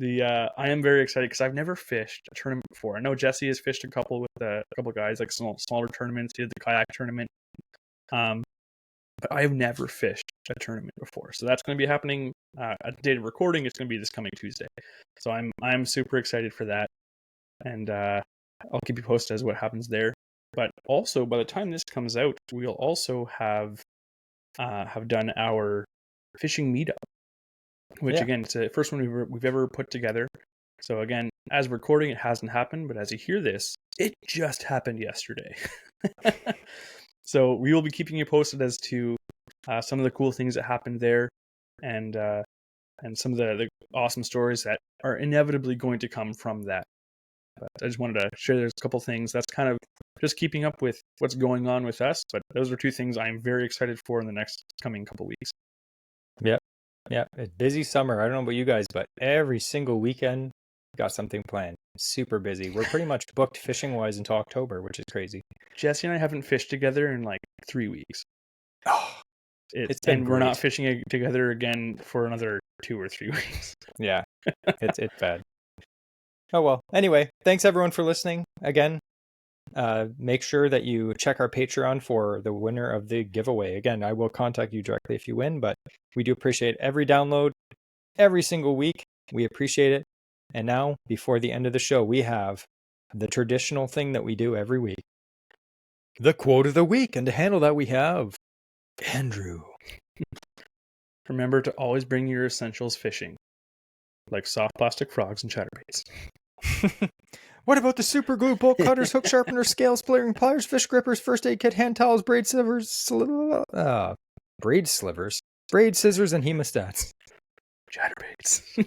I am very excited because I've never fished a tournament before. I know Jesse has fished a couple with a couple guys, like smaller tournaments. He did the kayak tournament. But I have never fished a tournament before. So that's going to be happening at the date of recording. It's going to be this coming Tuesday. So I'm super excited for that. And I'll keep you posted as what happens there. But also, by the time this comes out, we'll also have done our fishing meetup, which again, it's the first one we've ever put together. So again, as recording, it hasn't happened, but as you hear this, it just happened yesterday. So we will be keeping you posted as to some of the cool things that happened there, and some of the awesome stories that are inevitably going to come from that. But I just wanted to share there's a couple things that's kind of just keeping up with what's going on with us. But those are 2 things I'm very excited for in the next coming couple weeks. Yep. It's busy summer. I don't know about you guys, but every single weekend got something planned. Super busy. We're pretty much booked fishing wise until October, which is crazy. Jesse and I haven't fished together in like 3 weeks. Oh, it's been and great. We're not fishing together again for another 2 or 3 weeks. Yeah, it's bad. Oh well. Anyway, thanks everyone for listening. Again, make sure that you check our Patreon for the winner of the giveaway. Again, I will contact you directly if you win, but we do appreciate every download every single week. We appreciate it. And now, before the end of the show, we have the traditional thing that we do every week. The quote of the week. And to handle that, we have Andrew. Remember to always bring your essentials fishing, like soft plastic frogs and chatterbaits. What about the super glue, bolt cutters, hook sharpeners, scales, pliers, fish grippers, first aid kit, hand towels, braid slivers, braid scissors, and hemostats? Chatterbaits.